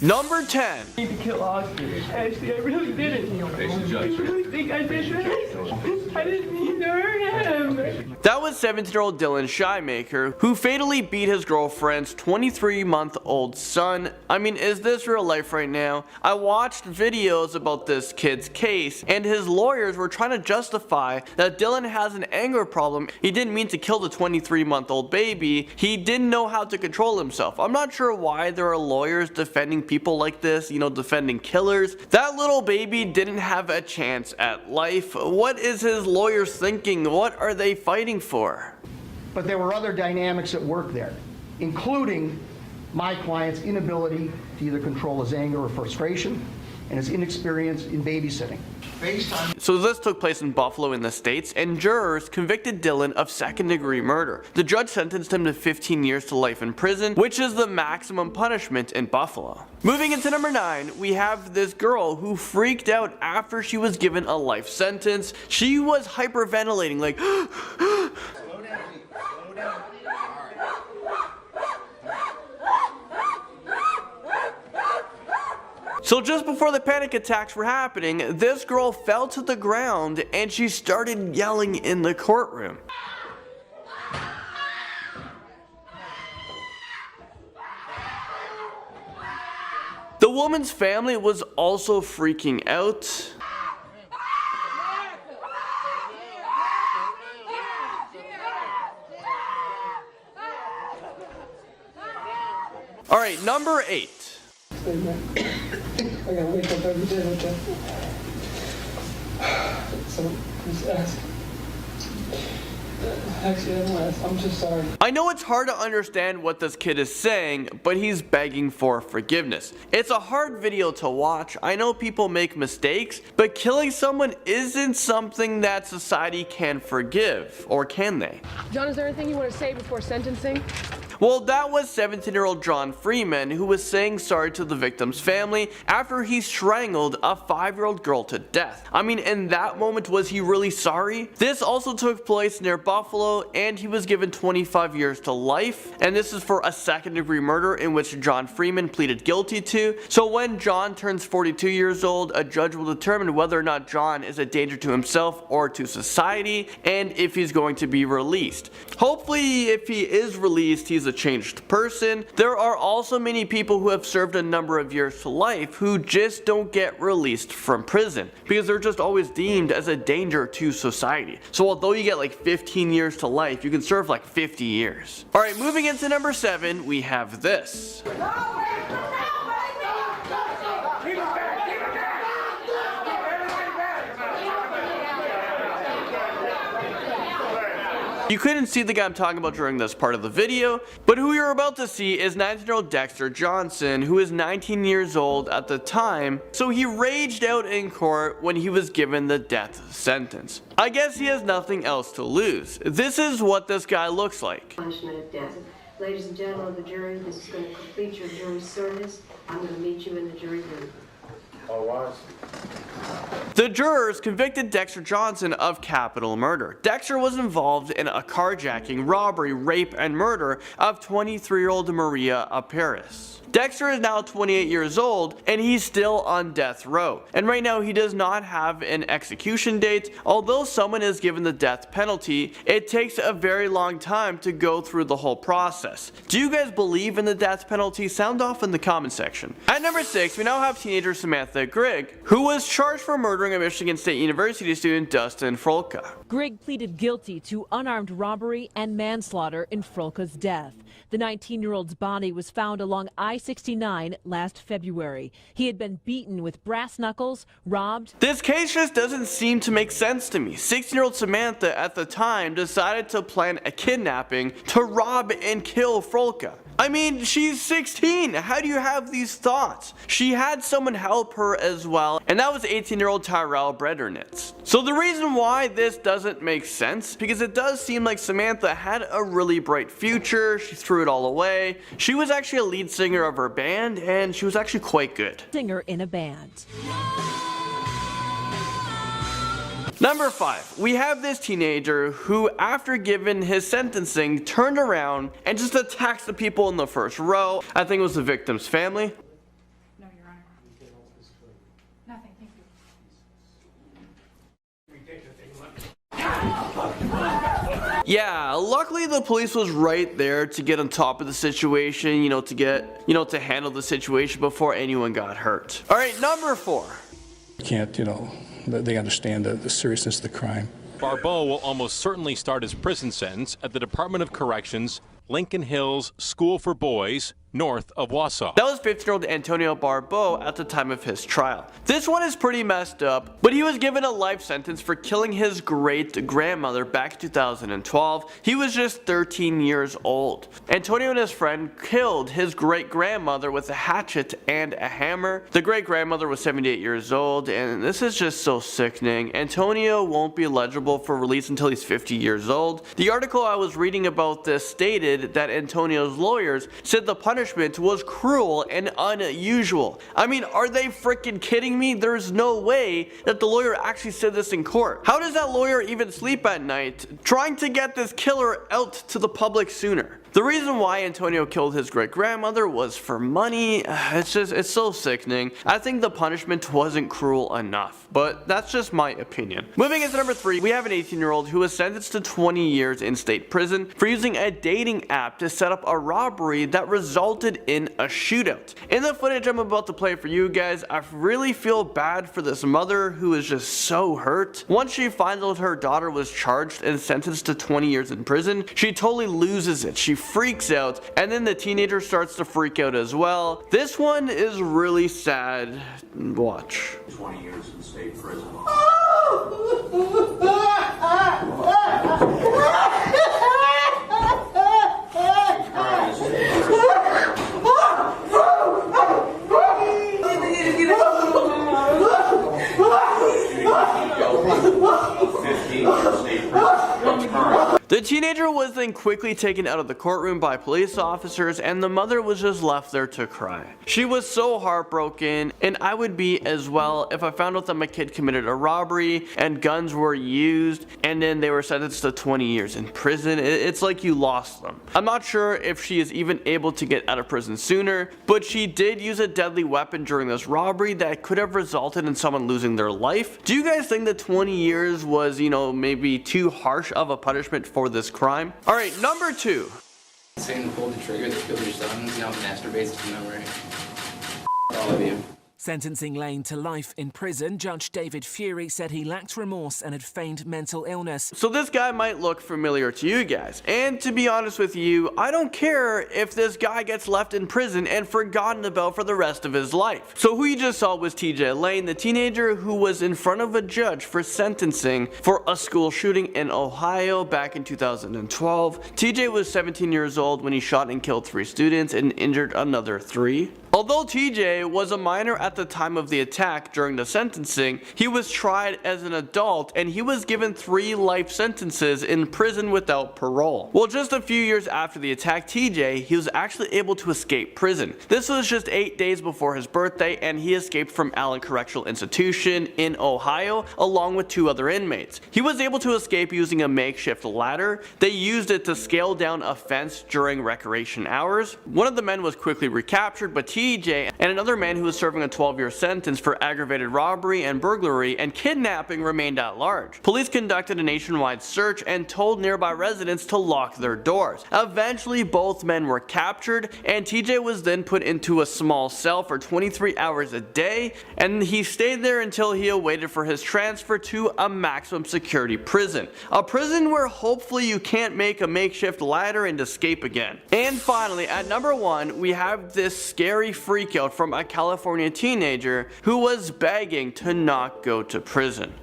Number 10. I need to kill Oscar. Ashley, I really didn't. I really think I did that. I didn't mean to hurt him. That was 17-year-old Dylan Shymaker, who fatally beat his girlfriend's 23-month-old son. I mean, is this real life right now? I watched videos about this kid's case, and his lawyers were trying to justify that Dylan has an anger problem. He didn't mean to kill the 23-month-old baby. He didn't know how to control himself. I'm not sure why there are lawyers defending people like this, you know, defending killers. That little baby didn't have a chance at life. What is his lawyers thinking? What are they fighting for? But there were other dynamics at work there, including my client's inability to either control his anger or frustration and his inexperience in babysitting. So this took place in Buffalo in the States, and jurors convicted Dylan of second-degree murder. The judge sentenced him to 15 years to life in prison, which is the maximum punishment in Buffalo. Moving into number 9, we have this girl who freaked out after she was given a life sentence. She was hyperventilating like Slow down, slow down. So just before the panic attacks were happening, this girl fell to the ground and she started yelling in the courtroom. The woman's family was also freaking out. Alright, number 8. I gotta wake up every day with that. So, just ask. Actually, I'm just sorry. I know it's hard to understand what this kid is saying, but he's begging for forgiveness. It's a hard video to watch. I know people make mistakes, but killing someone isn't something that society can forgive, or can they? John, is there anything you want to say before sentencing? Well, that was 17-year-old John Freeman, who was saying sorry to the victim's family after he strangled a 5-year-old girl to death. I mean, in that moment, was he really sorry? This also took place near Buffalo, and he was given 25 years to life, and this is for a second-degree murder in which John Freeman pleaded guilty to. So when John turns 42 years old, a judge will determine whether or not John is a danger to himself or to society, and if he's going to be released. Hopefully, if he is released, he's a changed person. There are also many people who have served a number of years to life who just don't get released from prison because they're just always deemed as a danger to society. So although you get like 15 years to life, you can serve like 50 years. Alright, moving into number 7, we have this. You couldn't see the guy I'm talking about during this part of the video, but who you're about to see is 19-year-old Dexter Johnson, who is 19 years old at the time, so he raged out in court when he was given the death sentence. I guess he has nothing else to lose. This is what this guy looks like. Punishment of death. Ladies and gentlemen of the jury, this is going to complete your jury service. I'm going to meet you in the jury room. All rise. The jurors convicted Dexter Johnson of capital murder. Dexter was involved in a carjacking, robbery, rape, and murder of 23-year-old Maria Paris. Dexter is now 28 years old, and he's still on death row. And right now, he does not have an execution date. Although someone is given the death penalty, it takes a very long time to go through the whole process. Do you guys believe in the death penalty? Sound off in the comment section. At number 6, we now have teenager Samantha Grigg, who was charged for murdering a Michigan State University student, Dustin Frolka. Grigg pleaded guilty to unarmed robbery and manslaughter in Frolka's death. The 19-year-old's body was found along I-69 last February. He had been beaten with brass knuckles, robbed. This case just doesn't seem to make sense to me. 16-year-old Samantha at the time decided to plan a kidnapping to rob and kill Frolka. I mean, she's 16. How do you have these thoughts? She had someone help her as well, and that was 18-year-old Tyrell Bredernitz. So the reason why this doesn't make sense, because it does seem like Samantha had a really bright future. She threw it all away. She was actually a lead singer of her band, and she was actually quite good. Singer in a band. Number 5, we have this teenager who, after given his sentencing, turned around and just attacks the people in the first row. I think it was the victim's family. Yeah, luckily the police was right there to get on top of the situation, to handle the situation before anyone got hurt. All right, number 4. Can't, they understand the seriousness of the crime. Barbeau will almost certainly start his prison sentence at the Department of Corrections, Lincoln Hills School for Boys, north of Wausau. That was 15-year-old Antonio Barbeau at the time of his trial. This one is pretty messed up, but he was given a life sentence for killing his great-grandmother back in 2012. He was just 13 years old. Antonio and his friend killed his great-grandmother with a hatchet and a hammer. The great-grandmother was 78 years old, and this is just so sickening. Antonio won't be eligible for release until he's 50 years old. The article I was reading about this stated that Antonio's lawyers said the punishment was cruel and unusual. I mean, are they freaking kidding me? There's no way that the lawyer actually said this in court. How does that lawyer even sleep at night trying to get this killer out to the public sooner? The reason why Antonio killed his great-grandmother was for money. It's so sickening. I think the punishment wasn't cruel enough, but that's just my opinion. Moving into number 3, we have an 18-year-old who was sentenced to 20 years in state prison for using a dating app to set up a robbery that resulted in a shootout. In the footage I'm about to play for you guys, I really feel bad for this mother who is just so hurt. Once she finds out her daughter was charged and sentenced to 20 years in prison, she totally loses it. She freaks out, and then the teenager starts to freak out as well. This one is really sad. Watch. 20 years in state prison. The teenager was then quickly taken out of the courtroom by police officers, and the mother was just left there to cry. She was so heartbroken, and I would be as well if I found out that my kid committed a robbery and guns were used and then they were sentenced to 20 years in prison. It's like you lost them. I'm not sure if she is even able to get out of prison sooner, but she did use a deadly weapon during this robbery that could have resulted in someone losing their life. Do you guys think that 20 years was, maybe too harsh of a punishment for this crime? Alright, number 2. Saying pull the trigger that killed your son, masturbates to memory. All of you. Sentencing Lane to life in prison, Judge David Fury said he lacked remorse and had feigned mental illness. So this guy might look familiar to you guys, and to be honest with you, I don't care if this guy gets left in prison and forgotten about for the rest of his life. So who you just saw was TJ Lane, the teenager who was in front of a judge for sentencing for a school shooting in Ohio back in 2012. TJ was 17 years old when he shot and killed 3 students and injured another 3. Although TJ was a minor at the time of the attack during the sentencing, he was tried as an adult and he was given 3 life sentences in prison without parole. Well, just a few years after the attack, he was actually able to escape prison. This was just 8 days before his birthday, and he escaped from Allen Correctional Institution in Ohio along with 2 other inmates. He was able to escape using a makeshift ladder. They used it to scale down a fence during recreation hours. One of the men was quickly recaptured, but TJ and another man who was serving a 12-year sentence for aggravated robbery and burglary and kidnapping remained at large. Police conducted a nationwide search and told nearby residents to lock their doors. Eventually, both men were captured, and TJ was then put into a small cell for 23 hours a day, and he stayed there until he awaited for his transfer to a maximum security prison. A prison where hopefully you can't make a makeshift ladder and escape again. And finally, at number 1, we have this scary freakout from a California teenager who was begging to not go to prison.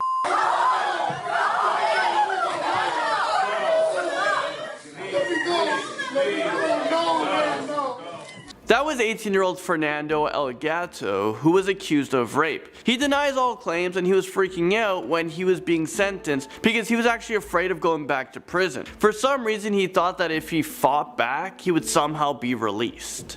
That was 18-year-old Fernando Elgato, who was accused of rape. He denies all claims, and he was freaking out when he was being sentenced because he was actually afraid of going back to prison. For some reason, he thought that if he fought back, he would somehow be released.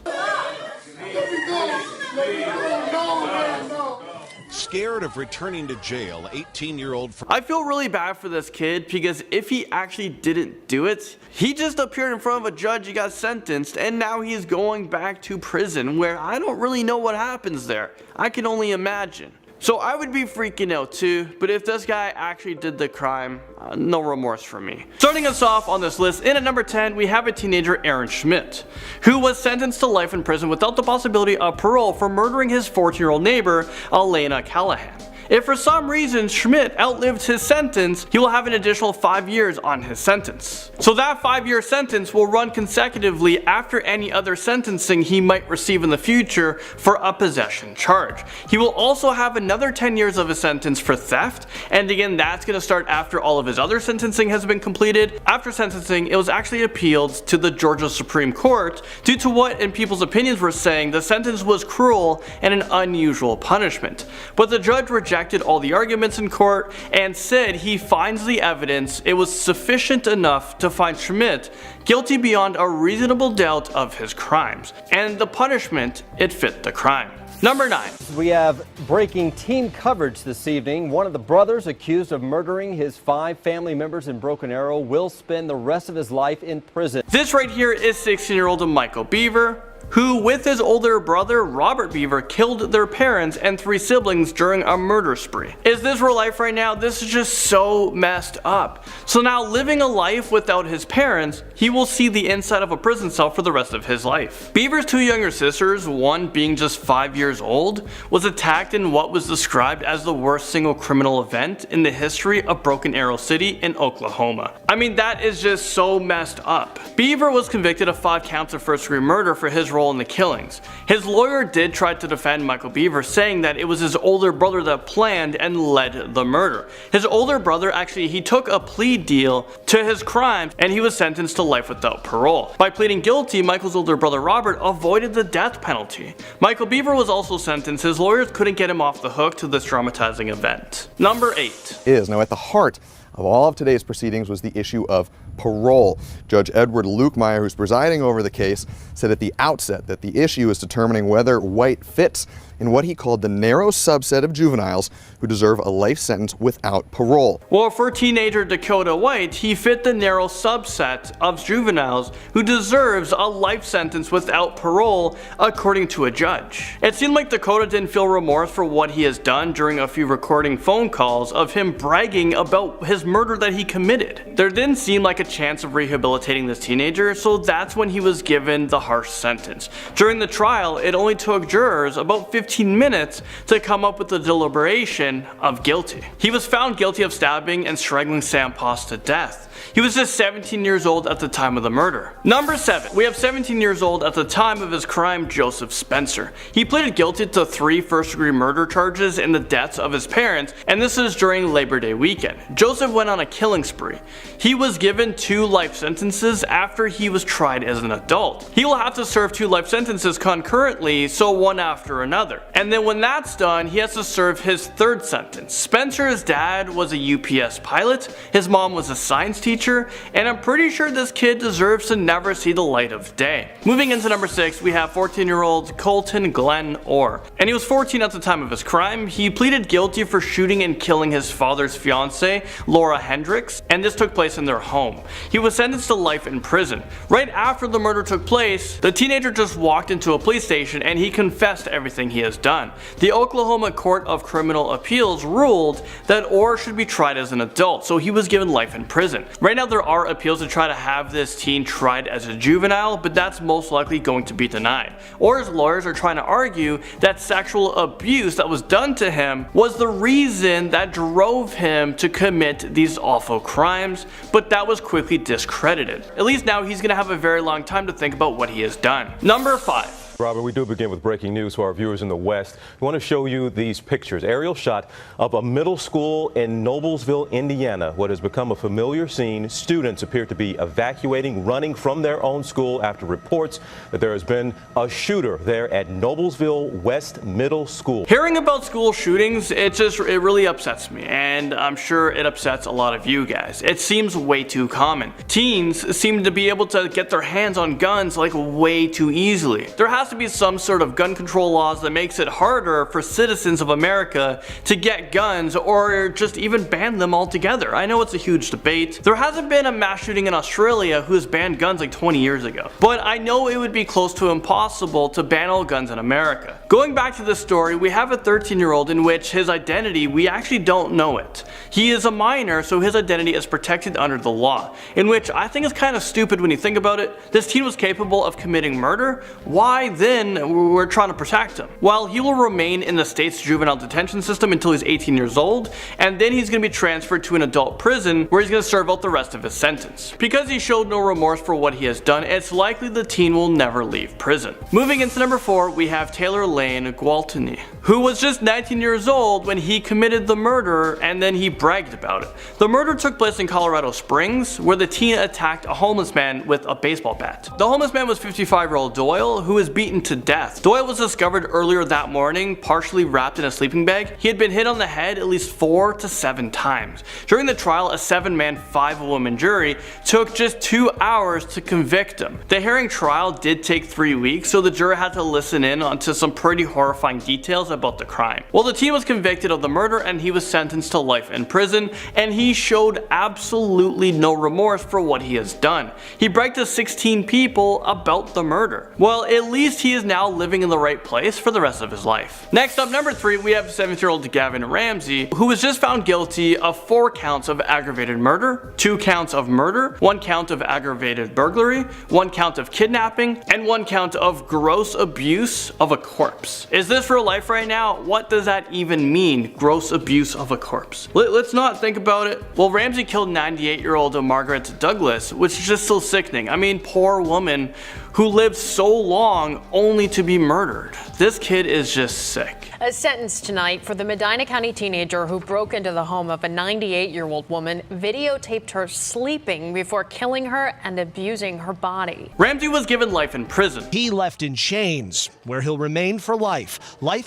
Scared of returning to jail, 18-year-old... I feel really bad for this kid because if he actually didn't do it, he just appeared in front of a judge, he got sentenced, and now he's going back to prison where I don't really know what happens there. I can only imagine. So I would be freaking out too, but if this guy actually did the crime, no remorse from me. Starting us off on this list, in at number 10, we have a teenager, Aaron Schmidt, who was sentenced to life in prison without the possibility of parole for murdering his 14-year-old neighbor, Elena Callahan. If for some reason Schmidt outlived his sentence, he will have an additional 5 years on his sentence. So that 5-year sentence will run consecutively after any other sentencing he might receive in the future for a possession charge. He will also have another 10 years of a sentence for theft, and again that's going to start after all of his other sentencing has been completed. After sentencing, it was actually appealed to the Georgia Supreme Court due to what in people's opinions were saying the sentence was cruel and an unusual punishment. But the judge rejected all the arguments in court and said he finds the evidence it was sufficient enough to find Schmidt guilty beyond a reasonable doubt of his crimes, and the punishment, it fit the crime. Number 9. We have breaking team coverage this evening. One of the brothers accused of murdering his 5 family members in Broken Arrow will spend the rest of his life in prison. This right here is 16-year-old Michael Beaver, who with his older brother Robert Beaver killed their parents and 3 siblings during a murder spree. Is this real life right now? This is just so messed up. So now, living a life without his parents, he will see the inside of a prison cell for the rest of his life. Beaver's 2 younger sisters, one being just 5 years old, was attacked in what was described as the worst single criminal event in the history of Broken Arrow City in Oklahoma. I mean, that is just so messed up. Beaver was convicted of 5 counts of first-degree murder for his role in the killings. His lawyer did try to defend Michael Beaver, saying that it was his older brother that planned and led the murder. His older brother actually, he took a plea deal to his crimes and he was sentenced to life without parole. By pleading guilty, Michael's older brother Robert avoided the death penalty. Michael Beaver was also sentenced. His lawyers couldn't get him off the hook to this traumatizing event. Number 8. Now at the heart of all of today's proceedings was the issue of parole. Judge Edward Lukemeyer, who's presiding over the case, said at the outset that the issue is determining whether White fits in what he called the narrow subset of juveniles who deserve a life sentence without parole. Well, for teenager Dakota White, he fit the narrow subset of juveniles who deserves a life sentence without parole, according to a judge. It seemed like Dakota didn't feel remorse for what he has done during a few recording phone calls of him bragging about his murder that he committed. There didn't seem like a chance of rehabilitating this teenager, so that's when he was given the harsh sentence. During the trial, it only took jurors about 15 minutes to come up with the deliberation of guilty. He was found guilty of stabbing and strangling Sam Poss to death. He was just 17 years old at the time of the murder. Number 7. We have 17 years old at the time of his crime, Joseph Spencer. He pleaded guilty to 3 first-degree murder charges in the deaths of his parents, and this is during Labor Day weekend. Joseph went on a killing spree. He was given 2 life sentences after he was tried as an adult. He will have to serve 2 life sentences concurrently, so one after another. And then when that's done, he has to serve his 3rd sentence. Spencer's dad was a UPS pilot, his mom was a science teacher, and I'm pretty sure this kid deserves to never see the light of day. Moving into number 6, we have 14-year-old Colton Glenn Orr. And he was 14 at the time of his crime. He pleaded guilty for shooting and killing his father's fiancée, Laura Hendricks, and this took place in their home. He was sentenced to life in prison. Right after the murder took place, the teenager just walked into a police station and he confessed everything he has done. The Oklahoma Court of Criminal Appeals ruled that Orr should be tried as an adult, so he was given life in prison. Right now there are appeals to try to have this teen tried as a juvenile, but that's most likely going to be denied. Orr's lawyers are trying to argue that sexual abuse that was done to him was the reason that drove him to commit these awful crimes, but that was quickly discredited. At least now he's going to have a very long time to think about what he has done. Number 5. Robert, we do begin with breaking news for our viewers in the West. We want to show you these pictures. Aerial shot of a middle school in Noblesville, Indiana. What has become a familiar scene. Students appear to be evacuating, running from their own school after reports that there has been a shooter there at Noblesville West Middle School. Hearing about school shootings, it really upsets me, and I'm sure it upsets a lot of you guys. It seems way too common. Teens seem to be able to get their hands on guns like way too easily. There has to be some sort of gun control laws that makes it harder for citizens of America to get guns, or just even ban them altogether. I know it's a huge debate. There hasn't been a mass shooting in Australia who has banned guns like 20 years ago, but I know it would be close to impossible to ban all guns in America. Going back to this story, we have a 13-year-old in which his identity, we actually don't know it. He is a minor, so his identity is protected under the law, in which I think is kind of stupid when you think about it. This teen was capable of committing murder. Why then we're trying to protect him? Well, he will remain in the state's juvenile detention system until he's 18 years old, and then he's going to be transferred to an adult prison where he's going to serve out the rest of his sentence. Because he showed no remorse for what he has done, it's likely the teen will never leave prison. Moving into number 4, we have Taylor Lane Gwaltney, who was just 19 years old when he committed the murder and then he bragged about it. The murder took place in Colorado Springs, where the teen attacked a homeless man with a baseball bat. The homeless man was 55-year-old Doyle, who was beaten to death. Doyle was discovered earlier that morning, partially wrapped in a sleeping bag. He had been hit on the head at least 4 to 7 times. During the trial, a 7-man, 5-woman jury took just 2 hours to convict him. The hearing trial did take 3 weeks, so the jury had to listen in onto some pretty horrifying details about the crime. Well, the teen was convicted of the murder and he was sentenced to life in prison, and he showed absolutely no remorse for what he has done. He bragged to 16 people about the murder. Well, at least he is now living in the right place for the rest of his life. Next up, number 3, we have 7-year-old Gavin Ramsey, who was just found guilty of 4 counts of aggravated murder, 2 counts of murder, 1 count of aggravated burglary, 1 count of kidnapping, and 1 count of gross abuse of a corpse. Is this real life right now? What does that even mean, gross abuse of a corpse? Let's not think about it. Well, Ramsey killed 98-year-old Margaret Douglas, which is just so sickening. I mean, poor woman who lived so long only to be murdered. This kid is just sick. A sentence tonight for the Medina County teenager who broke into the home of a 98-year-old woman, videotaped her sleeping before killing her and abusing her body. Ramsey was given life in prison. He left in chains, where he'll remain for life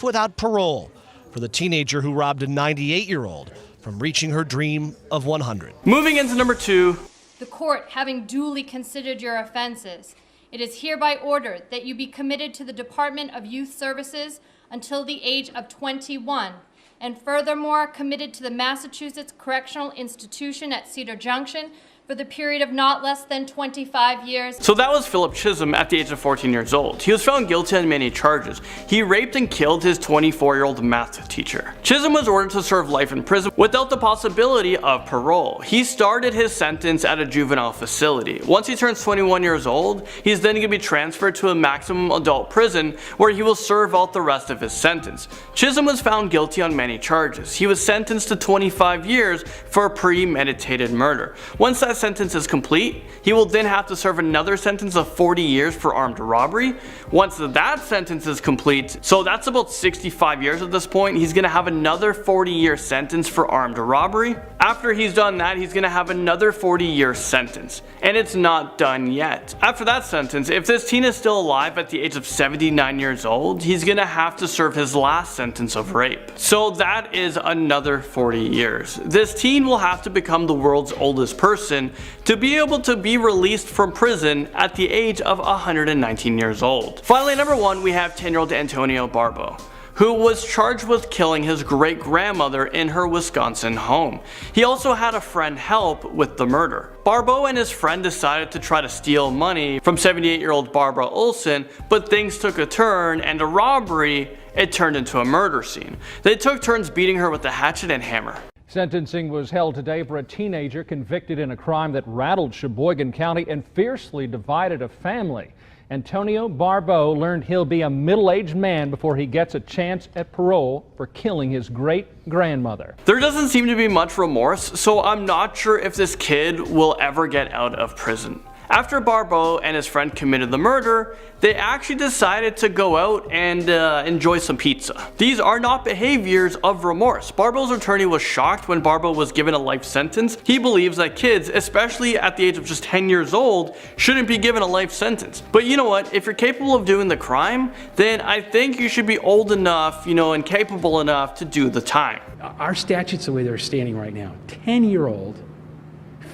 without parole, for the teenager who robbed a 98-year-old from reaching her dream of 100. Moving into number 2. The court, having duly considered your offenses, it is hereby ordered that you be committed to the Department of Youth Services until the age of 21, and furthermore committed to the Massachusetts Correctional Institution at Cedar Junction for the period of not less than 25 years. So that was Philip Chisholm at the age of 14 years old. He was found guilty on many charges. He raped and killed his 24-year-old math teacher. Chisholm was ordered to serve life in prison without the possibility of parole. He started his sentence at a juvenile facility. Once he turns 21 years old, he's then going to be transferred to a maximum adult prison where he will serve out the rest of his sentence. Chisholm was found guilty on many charges. He was sentenced to 25 years for premeditated murder. Once that sentence is complete, he will then have to serve another sentence of 40 years for armed robbery. Once that sentence is complete, so that's about 65 years at this point, he's going to have another 40-year sentence for armed robbery. After he's done that, he's going to have another 40-year sentence. And it's not done yet. After that sentence, if this teen is still alive at the age of 79 years old, he's going to have to serve his last sentence of rape. So that is another 40 years. This teen will have to become the world's oldest person to be able to be released from prison at the age of 119 years old. Finally, number 1, we have 10-year-old Antonio Barbo, who was charged with killing his great-grandmother in her Wisconsin home. He also had a friend help with the murder. Barbo and his friend decided to try to steal money from 78-year-old Barbara Olson, but things took a turn, and a robbery, it turned into a murder scene. They took turns beating her with a hatchet and hammer. Sentencing was held today for a teenager convicted in a crime that rattled Sheboygan County and fiercely divided a family. Antonio Barbo learned he'll be a middle-aged man before he gets a chance at parole for killing his great-grandmother. There doesn't seem to be much remorse, so I'm not sure if this kid will ever get out of prison. After Barbo and his friend committed the murder, they actually decided to go out and enjoy some pizza. These are not behaviors of remorse. Barbo's attorney was shocked when Barbo was given a life sentence. He believes that kids, especially at the age of just 10 years old, shouldn't be given a life sentence. But you know what? If you're capable of doing the crime, then I think you should be old enough, and capable enough to do the time. Our statutes, the way they're standing right now, 10-year-old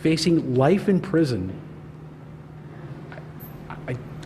facing life in prison,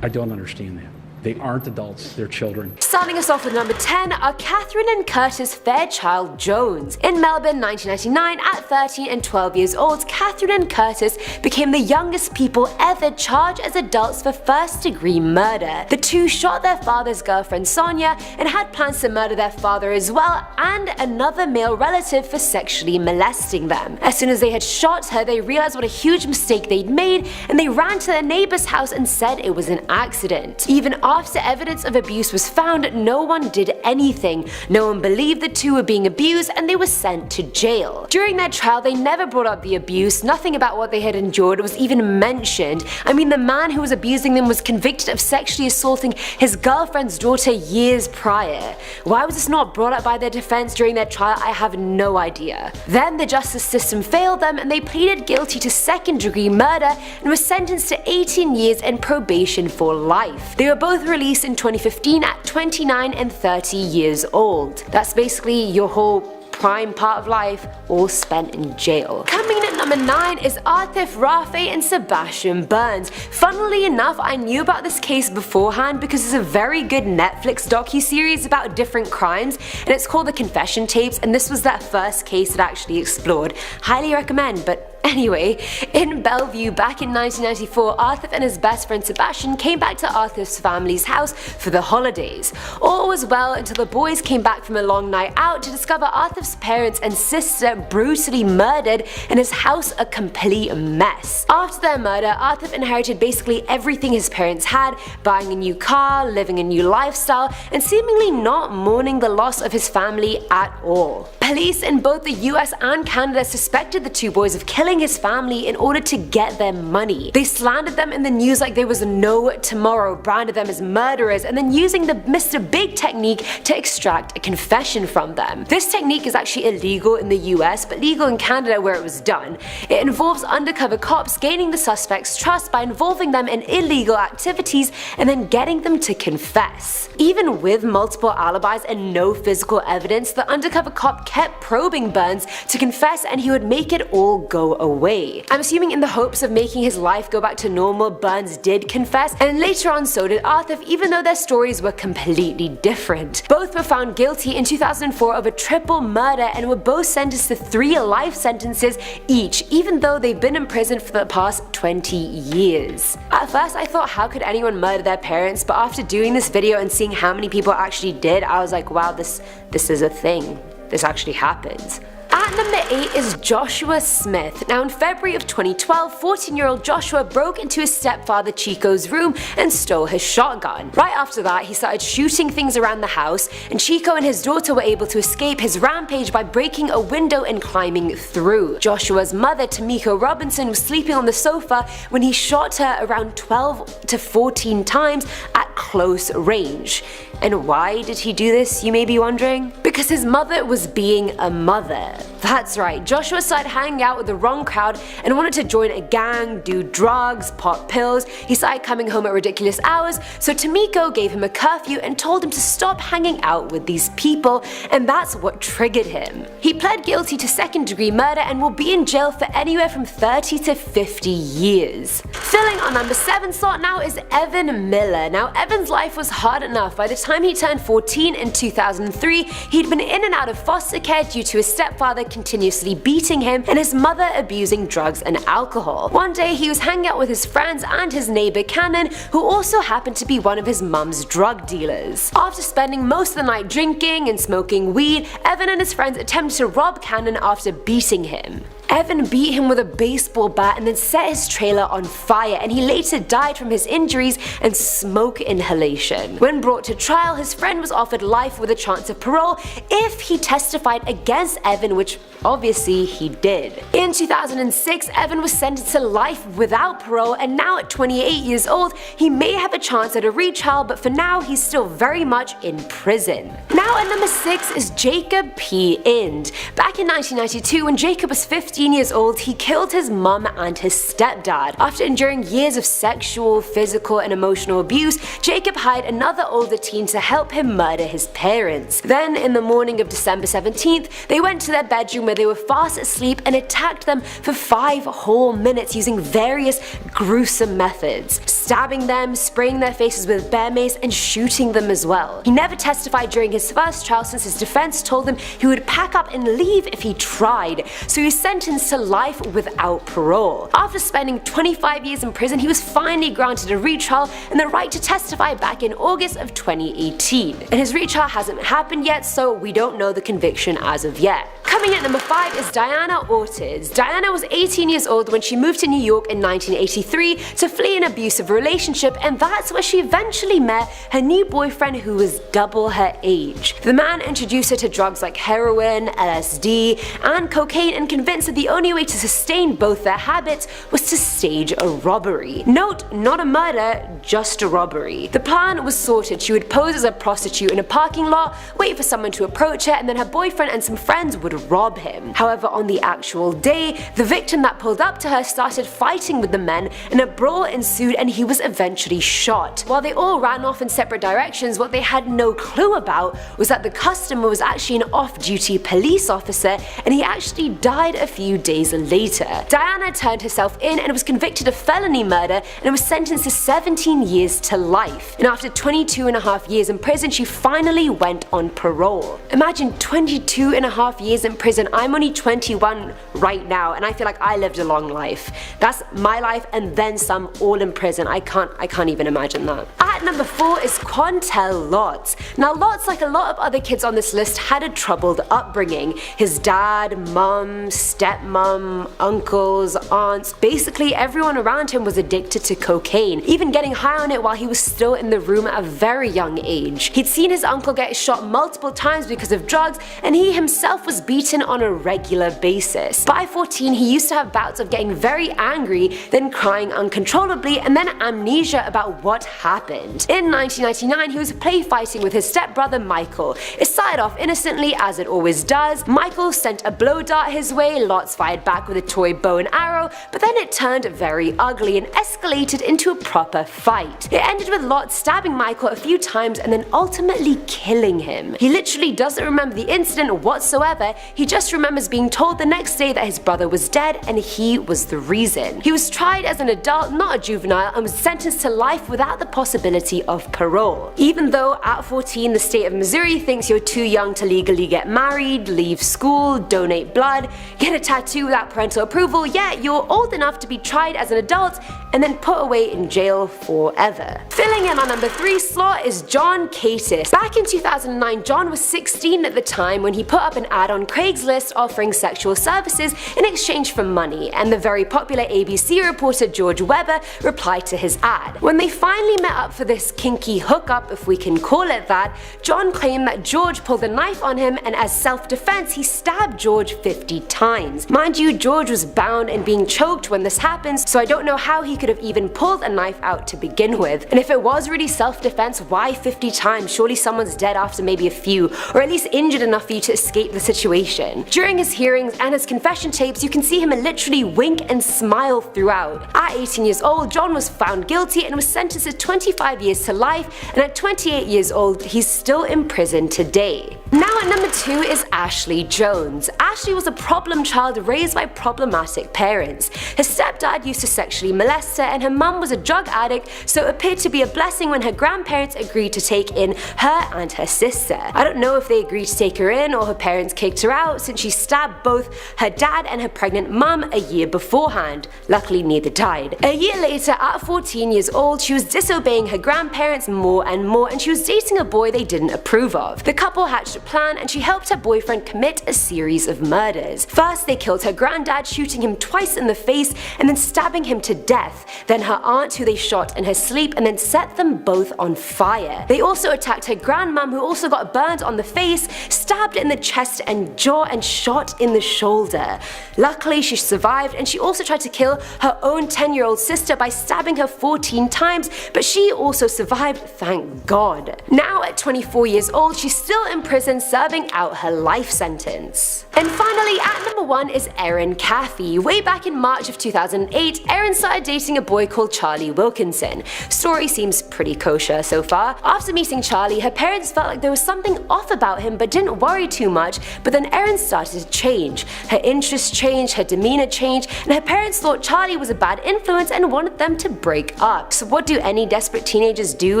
I don't understand that. They aren't adults, they're children. Starting us off with number 10 are Catherine and Curtis Fairchild Jones. In Melbourne, 1999, at 13 and 12 years old, Catherine and Curtis became the youngest people ever charged as adults for first-degree murder. The two shot their father's girlfriend Sonia and had plans to murder their father as well and another male relative for sexually molesting them. As soon as they had shot her, they realized what a huge mistake they'd made and they ran to their neighbor's house and said it was an accident. Even after evidence of abuse was found, no one did anything. No one believed the two were being abused and they were sent to jail. During their trial, they never brought up the abuse. Nothing about what they had endured was even mentioned. I mean, the man who was abusing them was convicted of sexually assaulting his girlfriend's daughter years prior. Why was this not brought up by their defense during their trial? I have no idea. Then the justice system failed them and they pleaded guilty to second-degree murder and were sentenced to 18 years and probation for life. They were both released in 2015 at 29 and 30 years old. That's basically your whole prime part of life all spent in jail. Coming in at number 9 is Atif Rafe and Sebastian Burns. Funnily enough, I knew about this case beforehand because there's a very good Netflix docu-series about different crimes and it's called The Confession Tapes, and this was that first case it actually explored. Highly recommend. But anyway, in Bellevue back in 1994, Atif and his best friend Sebastian came back to Atif's family's house for the holidays. All was well until the boys came back from a long night out to discover Atif's parents and sister brutally murdered and his house a complete mess. After their murder, Atif inherited basically everything his parents had, buying a new car, living a new lifestyle, and seemingly not mourning the loss of his family at all. Police in both the US and Canada suspected the two boys of killing his family in order to get their money. They slandered them in the news like there was no tomorrow, branded them as murderers, and then using the Mr. Big technique to extract a confession from them. This technique is actually illegal in the US but legal in Canada where it was done. It involves undercover cops gaining the suspect's trust by involving them in illegal activities and then getting them to confess. Even with multiple alibis and no physical evidence, the undercover cop kept probing Burns to confess and he would make it all go away. I'm assuming in the hopes of making his life go back to normal, Burns did confess, and later on so did Atif, even though their stories were completely different. Both were found guilty in 2004 of a triple murder and were both sentenced to 3 life sentences each, even though they've been in prison for the past 20 years. At first I thought, how could anyone murder their parents, but after doing this video and seeing how many people actually did, I was like, wow, this is a thing. This actually happens. At number 8 is Joshua Smith. Now in February of 2012, 14-year-old Joshua broke into his stepfather Chico's room and stole his shotgun. Right after that, he started shooting things around the house, and Chico and his daughter were able to escape his rampage by breaking a window and climbing through. Joshua's mother, Tamiko Robinson, was sleeping on the sofa when he shot her around 12 to 14 times at close range. And why did he do this, you may be wondering? Because his mother was being a mother. That's right, Joshua started hanging out with the wrong crowd and wanted to join a gang, do drugs, pop pills. He started coming home at ridiculous hours, so Tamiko gave him a curfew and told him to stop hanging out with these people, and that's what triggered him. He pled guilty to second-degree murder and will be in jail for anywhere from 30 to 50 years. Filling our number 7 slot now is Evan Miller. Now Evan's life was hard enough. By the time he turned 14 in 2003, he'd been in and out of foster care due to his stepfather continuously beating him and his mother abusing drugs and alcohol. One day he was hanging out with his friends and his neighbor Cannon, who also happened to be one of his mum's drug dealers. After spending most of the night drinking and smoking weed, Evan and his friends attempted to rob Cannon after beating him. Evan beat him with a baseball bat and then set his trailer on fire, and he later died from his injuries and smoke inhalation. When brought to trial, his friend was offered life with a chance of parole if he testified against Evan, which obviously he did. In 2006, Evan was sentenced to life without parole, and now at 28 years old, he may have a chance at a retrial, but for now he's still very much in prison. Now at number 6 is Jacob P. Ind. Back in 1992, when Jacob was 15 years old, he killed his mum and his stepdad. After enduring years of sexual, physical, and emotional abuse, Jacob hired another older teen to help him murder his parents. Then, in the morning of December 17th, they went to their bedroom where they were fast asleep and attacked them for 5 whole minutes using various gruesome methods, stabbing them, spraying their faces with bear mace, and shooting them as well. He never testified during his first trial since his defense told him he would pack up and leave if he tried, so he was sentenced to life without parole. After spending 25 years in prison, he was finally granted a retrial and the right to testify back in August of 2018. And his retrial hasn't happened yet, so we don't know the conviction as of yet. Coming at number 5 is Diana Ortiz. Diana was 18 years old when she moved to New York in 1983 to flee an abusive relationship, and that's where she eventually met her new boyfriend who was double her age. The man introduced her to drugs like heroin, LSD, and cocaine and convinced that the only way to sustain both their habits was to stage a robbery. Note, not a murder, just a robbery. The plan was sorted. She would pose as a prostitute in a parking lot, wait for someone to approach her, and then her boyfriend and some friends would rob him. However, on the actual day, the victim that pulled up to her started fighting with the men and a brawl ensued and he was eventually shot. While they all ran off in separate directions, what they had no clue about was that the customer was actually an off-duty police officer and he actually died a few days later. Diana turned herself in and was convicted of felony murder and was sentenced to 17 years to life. And after 22.5 years in prison, she finally went on parole. Imagine 22.5 years in prison. I'm only 21 right now and I feel like I lived a long life. That's my life and then some, all in prison. I can't even imagine that. At number 4 is Quantel Lotz. Now Lotz, like a lot of other kids on this list, had a troubled upbringing. His dad, mum, stepmom, uncles, aunts, basically everyone around him was addicted to cocaine, even getting high on it while he was still in the room at a very young age. He'd seen his uncle get shot multiple times because of drugs and he himself was beaten on a regular basis. By 14, he used to have bouts of getting very angry, then crying uncontrollably, and then amnesia about what happened. In 1999, he was play fighting with his stepbrother Michael. It started off innocently, as it always does. Michael sent a blow dart his way, Lotz fired back with a toy bow and arrow, but then it turned very ugly and escalated into a proper fight. It ended with Lotz stabbing Michael a few times and then ultimately killing him. He literally doesn't remember the incident whatsoever, he just remembers being told the next day that his brother was dead and he was the reason. He was tried as an adult, not a juvenile, and was sentenced to life without the possibility of parole. Even though at 14 the state of Missouri thinks you're too young to legally get married, leave school, donate blood, get a tattoo without parental approval, yet you're old enough to be tried as an adult and then put away in jail forever. Filling in on number 3 slot is John Catis. Back in 2009, John was 16 at the time when he put up an ad on Craigslist offering sexual services in exchange for money, and the very popular ABC reporter George Webber replied to his ad. When they finally met up for this kinky hookup, if we can call it that, John claimed that George pulled a knife on him and as self-defense he stabbed George 50 times. Mind you, George was bound and being choked when this happened, so I don't know how he could have even pulled a knife out to begin with. And if it was really self-defense, why 50 times? Surely someone's dead after maybe a few, or at least injured enough for you to escape the situation. During his hearings and his confession tapes, you can see him literally wink and smile throughout. At 18 years old, John was found guilty and was sentenced to 25 years to life, and at 28 years old, he's still in prison today. Now at number 2 is Ashley Jones. Ashley was a problem child raised by problematic parents. Her stepdad used to sexually molest her and her mum was a drug addict, so it appeared to be a blessing when her grandparents agreed to take in her and her sister. I don't know if they agreed to take her in or her parents kicked her out since she stabbed both her dad and her pregnant mum a year beforehand. Luckily neither died. A year later, at 14 years old, she was disobeying her grandparents more and more and she was dating a boy they didn't approve of. The couple hatched a plan and she helped her boyfriend commit a series of murders. First they killed her granddad, shooting him twice in the face and then stabbing him to death, then her aunt who they shot in her sleep and then set them both on fire. They also attacked her grandmom who also got burned on the face, stabbed in the chest and jaw and shot in the shoulder. Luckily she survived and she also tried to kill her own 10-year-old sister by stabbing her 14 times, but she also survived, thank God. Now at 24 years old she's still in prison prison serving out her life sentence. And finally, at number 1 is Erin Caffey. Way back in March of 2008, Erin started dating a boy called Charlie Wilkinson. Story seems pretty kosher so far. After meeting Charlie, her parents felt like there was something off about him but didn't worry too much, but then Erin started to change. Her interests changed, her demeanor changed, and her parents thought Charlie was a bad influence and wanted them to break up. So what do any desperate teenagers do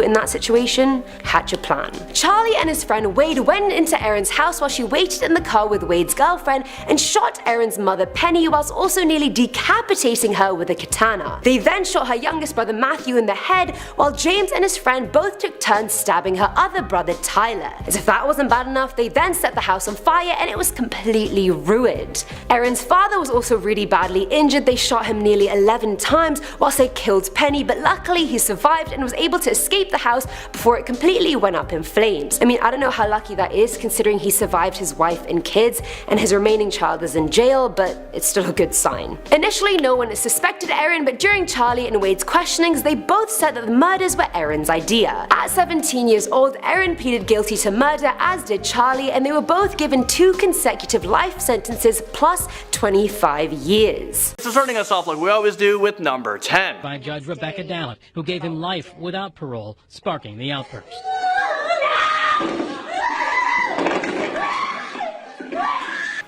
in that situation? Hatch a plan. Charlie and his friend Wade went into Erin's house while she waited in the car with Wade's girlfriend and shot Erin's mother Penny whilst also nearly decapitating her with a katana. They then shot her youngest brother Matthew in the head, while James and his friend both took turns stabbing her other brother Tyler. As if that wasn't bad enough, they then set the house on fire and it was completely ruined. Erin's father was also really badly injured. They shot him nearly 11 times whilst they killed Penny, but luckily he survived and was able to escape the house before it completely went up in flames. I mean, I don't know how lucky that is considering he survived his wife and kids and his remaining child is in jail, but it's still a good sign. Initially, no one suspected Erin, but during Charlie and Wade's questionings, they both said that the murders were Erin's idea. At 17 years old, Erin pleaded guilty to murder, as did Charlie, and they were both given 2 consecutive life sentences plus 25 years. So starting us off like we always do with number 10. By Judge Rebecca Dallett, who gave him life without parole, sparking the outburst.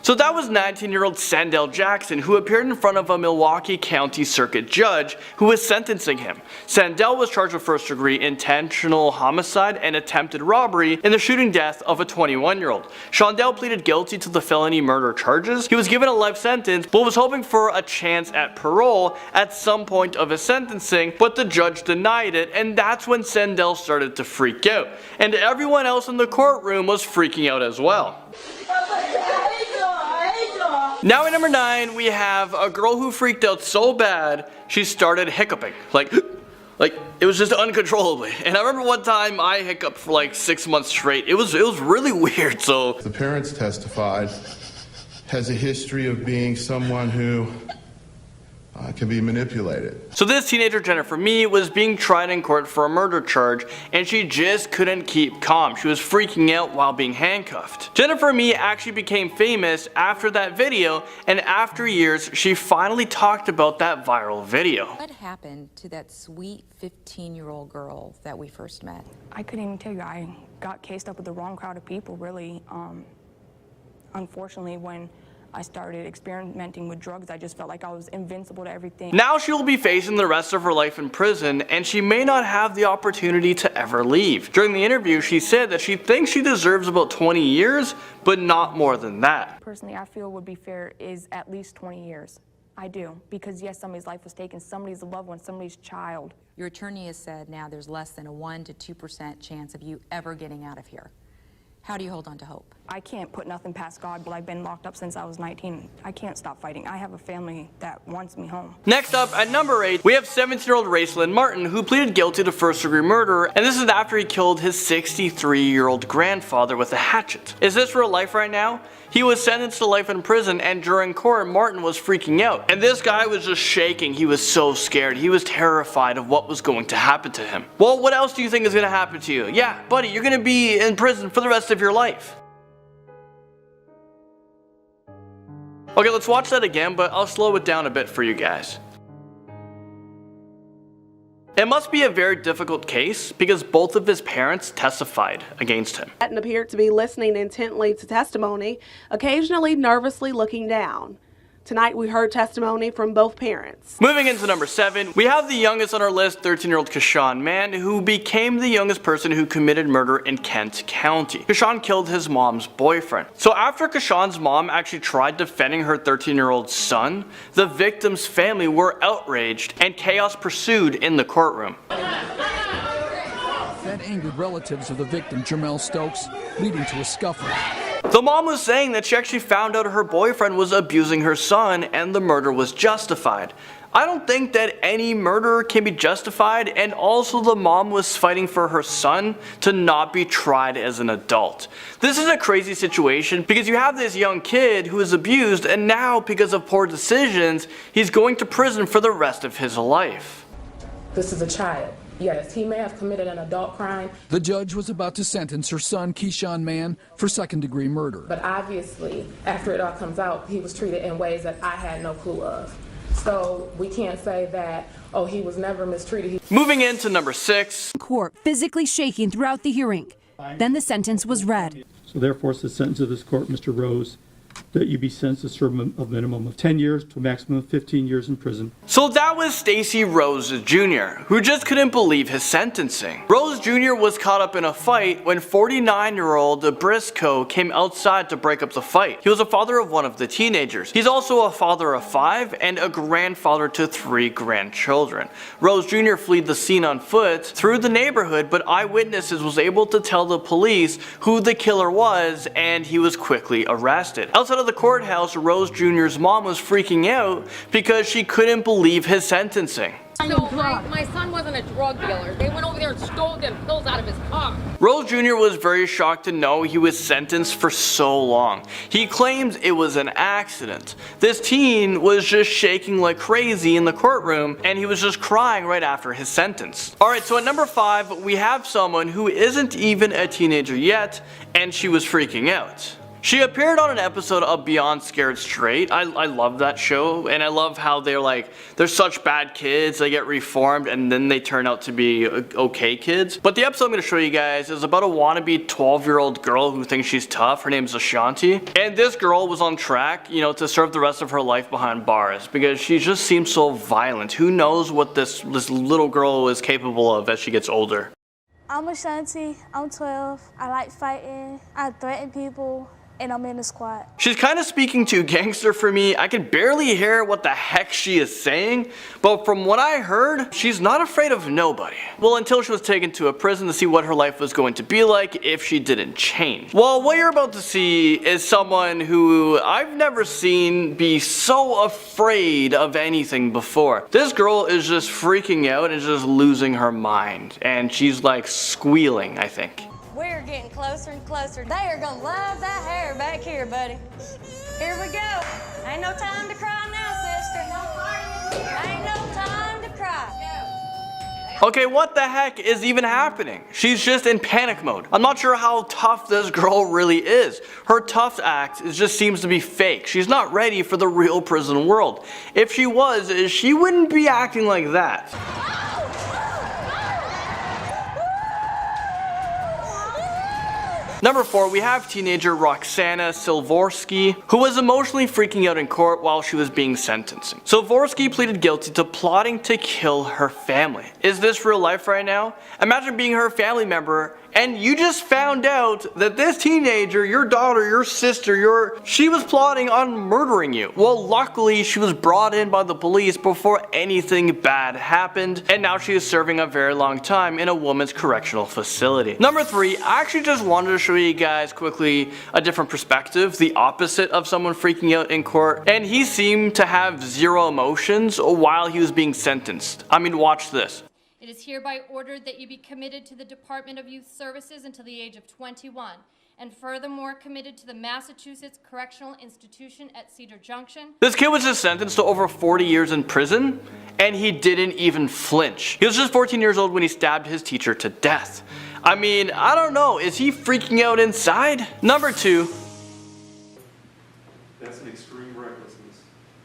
So that was 19-year-old Sandell Jackson, who appeared in front of a Milwaukee County Circuit judge who was sentencing him. Sandell was charged with first-degree intentional homicide and attempted robbery in the shooting death of a 21-year-old. Sandell pleaded guilty to the felony murder charges. He was given a life sentence, but was hoping for a chance at parole at some point of his sentencing, but the judge denied it, and that's when Sandell started to freak out. And everyone else in the courtroom was freaking out as well. Now at number 9, we have a girl who freaked out so bad, she started hiccuping. Like it was just uncontrollably. And I remember one time I hiccuped for like 6 months straight. It was really weird, so. The parents testified, has a history of being someone who can be manipulated. So this teenager, Jennifer Mee, was being tried in court for a murder charge, and she just couldn't keep calm. She was freaking out while being handcuffed. Jennifer Mee actually became famous after that video, and after years, she finally talked about that viral video. What happened to that sweet 15-year-old girl that we first met? I couldn't even tell you. I got cased up with the wrong crowd of people, really. Unfortunately, when I started experimenting with drugs, I just felt like I was invincible to everything. Now she will be facing the rest of her life in prison, and she may not have the opportunity to ever leave. During the interview, she said that she thinks she deserves about 20 years, but not more than that. Personally, I feel would be fair is at least 20 years. I do, because yes, somebody's life was taken, somebody's a loved one, somebody's child. Your attorney has said now there's less than a 1 to 2% chance of you ever getting out of here. How do you hold on to hope? I can't put nothing past God, but I've been locked up since I was 19. I can't stop fighting. I have a family that wants me home. Next up, at number 8, we have 17-year-old Racelyn Martin, who pleaded guilty to first-degree murder, and this is after he killed his 63-year-old grandfather with a hatchet. Is this real life right now? He was sentenced to life in prison, and during court, Martin was freaking out. And this guy was just shaking. He was so scared. He was terrified of what was going to happen to him. Well, what else do you think is going to happen to you? Yeah, buddy, you're going to be in prison for the rest of your life. Okay, let's watch that again, but I'll slow it down a bit for you guys. It must be a very difficult case because both of his parents testified against him. And appeared to be listening intently to testimony, occasionally nervously looking down. Tonight we heard testimony from both parents. Moving into number 7, we have the youngest on our list, 13-year-old Kashawn Mann, who became the youngest person who committed murder in Kent County. Kashawn killed his mom's boyfriend. So after Kashawn's mom actually tried defending her 13-year-old son, the victim's family were outraged and chaos pursued in the courtroom. That angered relatives of the victim, Jermel Stokes, leading to a scuffle. The mom was saying that she actually found out her boyfriend was abusing her son and the murder was justified. I don't think that any murder can be justified, and also the mom was fighting for her son to not be tried as an adult. This is a crazy situation because you have this young kid who is abused, and now because of poor decisions, he's going to prison for the rest of his life. This is a child. Yes, he may have committed an adult crime. The judge was about to sentence her son, Keyshawn Mann, for second-degree murder. But obviously, after it all comes out, he was treated in ways that I had no clue of. So we can't say that, oh, he was never mistreated. Moving into number 6. Court physically shaking throughout the hearing. Then the sentence was read. So therefore, it's the sentence of this court, Mr. Rose, that you be sentenced to a minimum of 10 years to a maximum of 15 years in prison. So that was Stacy Rose Jr., who just couldn't believe his sentencing. Rose Jr. was caught up in a fight when 49-year-old Briscoe came outside to break up the fight. He was a father of one of the teenagers. He's also a father of 5 and a grandfather to 3 grandchildren. Rose Jr. fled the scene on foot through the neighborhood, but eyewitnesses was able to tell the police who the killer was, and he was quickly arrested. Outside of the courthouse, Rose Jr.'s mom was freaking out because she couldn't believe his sentencing. So my son wasn't a drug dealer. They went over there and stole them pills out of his car. Rose Jr. was very shocked to know he was sentenced for so long. He claims it was an accident. This teen was just shaking like crazy in the courtroom, and he was just crying right after his sentence. Alright, so at number 5, we have someone who isn't even a teenager yet, and she was freaking out. She appeared on an episode of Beyond Scared Straight. I love that show, and I love how they're such bad kids, they get reformed, and then they turn out to be okay kids. But the episode I'm going to show you guys is about a wannabe 12-year-old girl who thinks she's tough. Her name's Ashanti. And this girl was on track, to serve the rest of her life behind bars, because she just seems so violent. Who knows what this little girl is capable of as she gets older. I'm Ashanti, I'm 12, I like fighting, I threaten people, and I'm in the squad. She's kind of speaking too gangster for me. I can barely hear what the heck she is saying, but from what I heard, she's not afraid of nobody. Well, until she was taken to a prison to see what her life was going to be like if she didn't change. Well, what you're about to see is someone who I've never seen be so afraid of anything before. This girl is just freaking out and just losing her mind, and she's like squealing, I think. We're getting closer and closer. They are gonna love that hair back here, buddy. Here we go. Ain't no time to cry now, sister. Ain't no time to cry. Okay, what the heck is even happening? She's just in panic mode. I'm not sure how tough this girl really is. Her tough act just seems to be fake. She's not ready for the real prison world. If she was, she wouldn't be acting like that. Number 4, we have teenager Roxana Silvorsky, who was emotionally freaking out in court while she was being sentenced. Silvorsky pleaded guilty to plotting to kill her family. Is this real life right now? Imagine being her family member and you just found out that this teenager, your daughter, your sister, she was plotting on murdering you. Well, luckily she was brought in by the police before anything bad happened, and now she is serving a very long time in a women's correctional facility. Number 3, I actually just wanted to show you guys quickly a different perspective, the opposite of someone freaking out in court, and he seemed to have zero emotions while he was being sentenced. I mean, watch this. It is hereby ordered that you be committed to the Department of Youth Services until the age of 21, and furthermore committed to the Massachusetts Correctional Institution at Cedar Junction. This kid was just sentenced to over 40 years in prison, and he didn't even flinch. He was just 14 years old when he stabbed his teacher to death. I mean, I don't know, is he freaking out inside? Number 2. That's an extreme recklessness,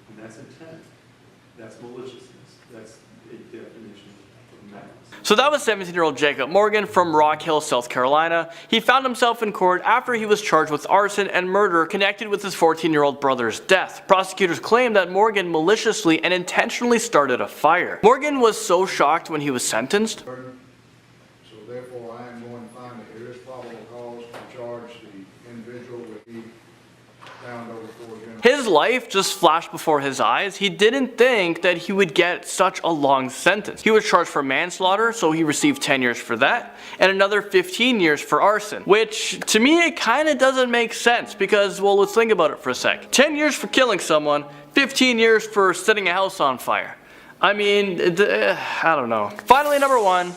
and that's intent. That's maliciousness. That's a definition of malice. So that was 17-year-old Jacob Morgan from Rock Hill, South Carolina. He found himself in court after he was charged with arson and murder connected with his 14-year-old brother's death. Prosecutors claim that Morgan maliciously and intentionally started a fire. Morgan was so shocked when he was sentenced. So therefore, I am going to find that there is probable cause to charge the individual with the found over 4 general. His life just flashed before his eyes. He didn't think that he would get such a long sentence. He was charged for manslaughter, so he received 10 years for that, and another 15 years for arson, which to me it kind of doesn't make sense because, well, let's think about it for a sec. 10 years for killing someone, 15 years for setting a house on fire. I mean, I don't know. Finally, number 1.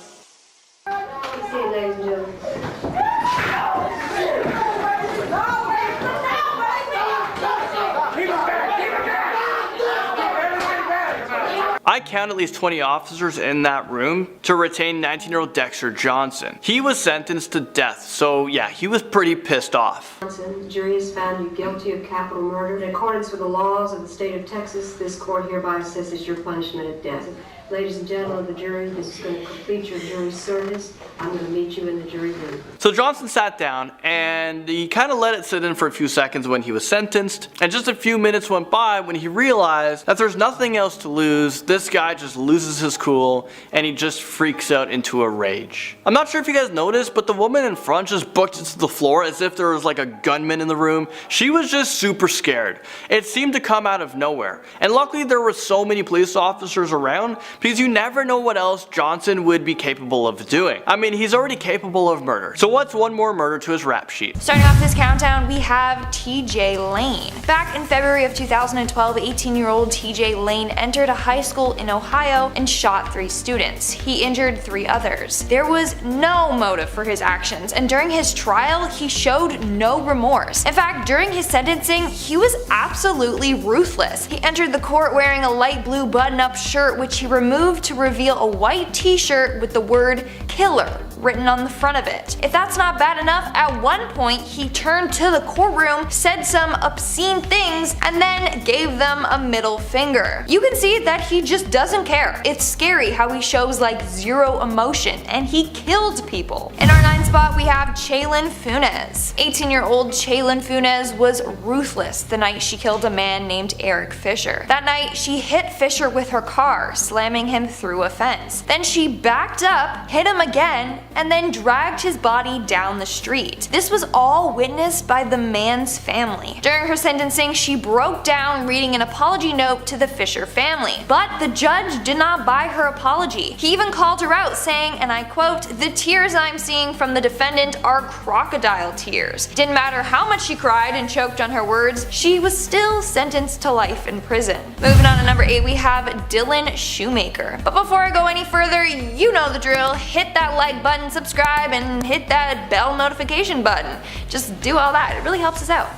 I count at least 20 officers in that room to retain 19-year-old Dexter Johnson. He was sentenced to death, so yeah, he was pretty pissed off. The jury has found you guilty of capital murder. In accordance with the laws of the state of Texas, this court hereby assesses your punishment of death. Ladies and gentlemen of the jury, this is going to complete your jury service. I'm going to meet you in the jury room. So Johnson sat down and he kind of let it sit in for a few seconds when he was sentenced, and just a few minutes went by when he realized that there's nothing else to lose. This guy just loses his cool and he just freaks out into a rage. I'm not sure if you guys noticed, but the woman in front just booked into the floor as if there was like a gunman in the room. She was just super scared. It seemed to come out of nowhere, and luckily there were so many police officers around, because you never know what else Johnson would be capable of doing. I mean, he's already capable of murder. So what's one more murder to his rap sheet? Starting off this countdown, we have TJ Lane. Back in February of 2012, 18-year-old TJ Lane entered a high school in Ohio and shot 3 students. He injured 3 others. There was no motive for his actions, and during his trial, he showed no remorse. In fact, during his sentencing, he was absolutely ruthless. He entered the court wearing a light blue button-up shirt, which he removed to reveal a white t-shirt with the word "killer" written on the front of it. If that's not bad enough, at one point he turned to the courtroom, said some obscene things, and then gave them a middle finger. You can see that he just doesn't care. It's scary how he shows like zero emotion, and he killed people. In our 9th spot, we have Chaylin Funes. 18-year-old Chaylin Funes was ruthless the night she killed a man named Eric Fisher. That night, she hit Fisher with her car, slamming him through a fence. Then she backed up, hit him again, and then dragged his body down the street. This was all witnessed by the man's family. During her sentencing, she broke down reading an apology note to the Fisher family, but the judge did not buy her apology. He even called her out, saying, and I quote, "The tears I'm seeing from the defendant are crocodile tears." Didn't matter how much she cried and choked on her words, she was still sentenced to life in prison. Moving on to number 8, we have Dylan Shoemaker. But before I go any further, you know the drill. Hit that like button, subscribe, and hit that bell notification button. Just do all that. It really helps us out.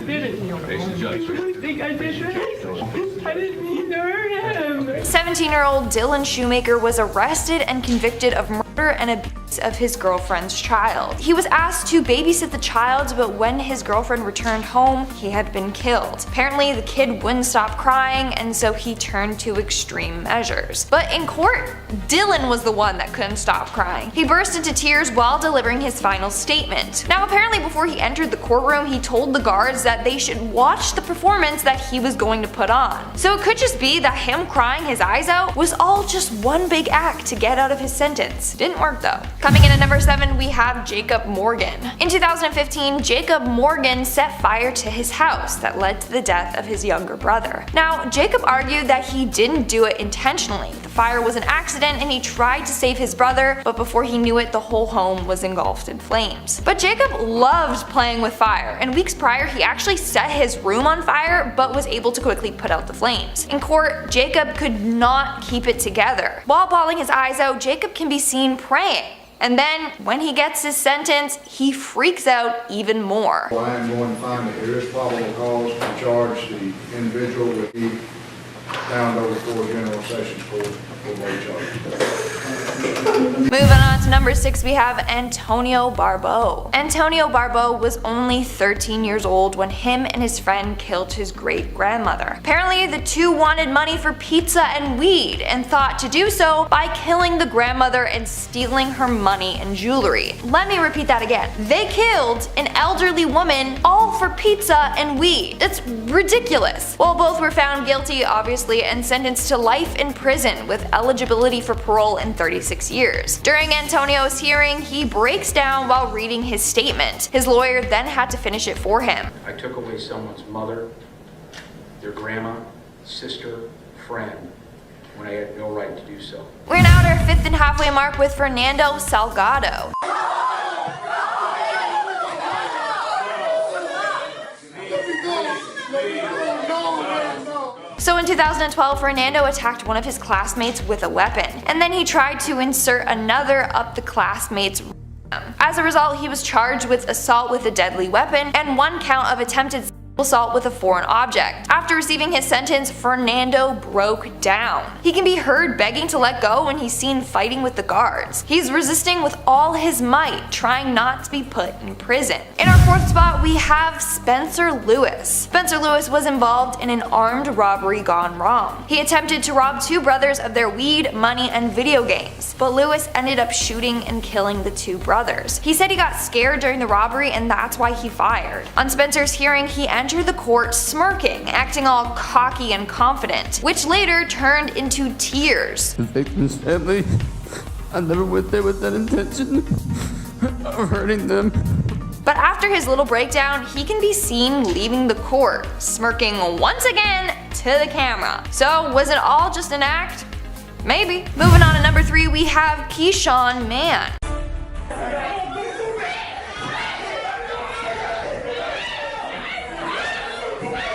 17-year-old Dylan Shoemaker was arrested and convicted of murder and abuse of his girlfriend's child. He was asked to babysit the child, but when his girlfriend returned home, he had been killed. Apparently, the kid wouldn't stop crying, and so he turned to extreme measures. But in court, Dylan was the one that couldn't stop crying. He burst into tears while delivering his final statement. Now, apparently before he entered the courtroom, he told the guards that they should watch the performance that he was going to put on. So it could just be that him crying his eyes out was all just one big act to get out of his sentence. Didn't work though. Coming in at number 7, we have Jacob Morgan. In 2015, Jacob Morgan set fire to his house that led to the death of his younger brother. Now, Jacob argued that he didn't do it intentionally. The fire was an accident and he tried to save his brother, but before he knew it, the whole home was engulfed in flames. But Jacob loved playing with fire, and weeks prior he actually set his room on fire but was able to quickly put out the flames. In court, Jacob could not keep it together. While bawling his eyes out, Jacob can be seen praying. And then, when he gets his sentence, he freaks out even more. I am going to find that there is probable cause to charge the individual with the bound over for General Sessions Court for late charges. Moving on to number 6, we have Antonio Barbeau. Antonio Barbeau was only 13 years old when him and his friend killed his great-grandmother. Apparently, the two wanted money for pizza and weed and thought to do so by killing the grandmother and stealing her money and jewelry. Let me repeat that again. They killed an elderly woman all for pizza and weed. That's ridiculous. Well, both were found guilty, obviously, and sentenced to life in prison with eligibility for parole in 36 years. During Antonio's hearing, he breaks down while reading his statement. His lawyer then had to finish it for him. I took away someone's mother, their grandma, sister, friend, when I had no right to do so. We're now at our 5th and halfway mark with Fernando Salgado. So in 2012, Fernando attacked one of his classmates with a weapon, and then he tried to insert another up the classmate's rectum. As a result, he was charged with assault with a deadly weapon and 1 count of attempted assault with a foreign object. After receiving his sentence, Fernando broke down. He can be heard begging to let go when he's seen fighting with the guards. He's resisting with all his might, trying not to be put in prison. In our fourth spot, we have Spencer Lewis. Spencer Lewis was involved in an armed robbery gone wrong. He attempted to rob two brothers of their weed, money, and video games, but Lewis ended up shooting and killing the two brothers. He said he got scared during the robbery and that's why he fired. On Spencer's hearing, he entered the court smirking, acting all cocky and confident, which later turned into tears. The victim's family, I never went there with that intention of hurting them. But after his little breakdown, he can be seen leaving the court, smirking once again to the camera. So was it all just an act? Maybe. Moving on to number 3, we have Keyshawn Mann.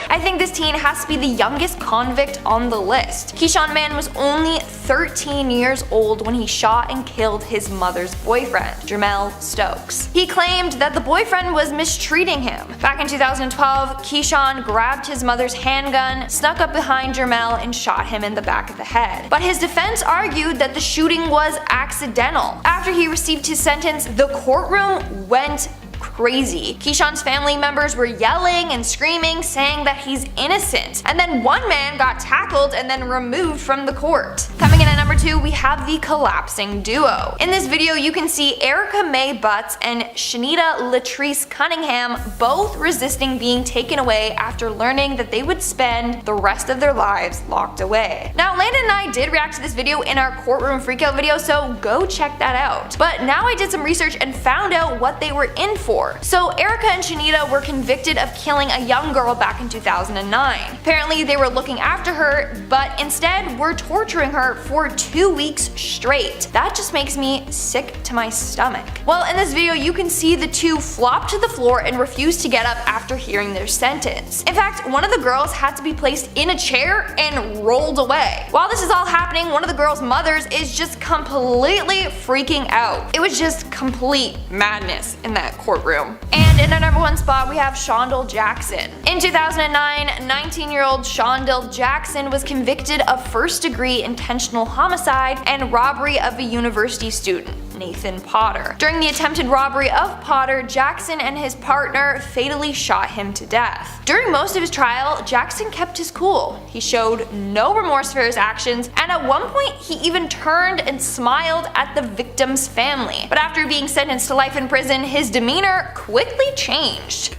I think this teen has to be the youngest convict on the list. Keyshawn Mann was only 13 years old when he shot and killed his mother's boyfriend, Jermell Stokes. He claimed that the boyfriend was mistreating him. Back in 2012, Keyshawn grabbed his mother's handgun, snuck up behind Jermell, and shot him in the back of the head. But his defense argued that the shooting was accidental. After he received his sentence, the courtroom went crazy. Keyshawn's family members were yelling and screaming, saying that he's innocent. And then one man got tackled and then removed from the court. Coming in at number 2, we have the collapsing duo. In this video, you can see Erica Mae Butts and Shanita Latrice Cunningham both resisting being taken away after learning that they would spend the rest of their lives locked away. Now, Landon and I did react to this video in our courtroom freakout video, so go check that out. But now I did some research and found out what they were in for. So Erica and Shanita were convicted of killing a young girl back in 2009. Apparently they were looking after her, but instead were torturing her for 2 weeks straight. That just makes me sick to my stomach. Well, in this video you can see the two flop to the floor and refuse to get up after hearing their sentence. In fact, one of the girls had to be placed in a chair and rolled away. While this is all happening, one of the girls' mothers is just completely freaking out. It was just complete madness in that courtroom. And in our number 1 spot, we have Shondell Jackson. In 2009, 19-year-old Shondell Jackson was convicted of first-degree intentional homicide and robbery of a university student, Nathan Potter. During the attempted robbery of Potter, Jackson and his partner fatally shot him to death. During most of his trial, Jackson kept his cool. He showed no remorse for his actions, and at one point he even turned and smiled at the victim's family. But after being sentenced to life in prison, his demeanor quickly changed.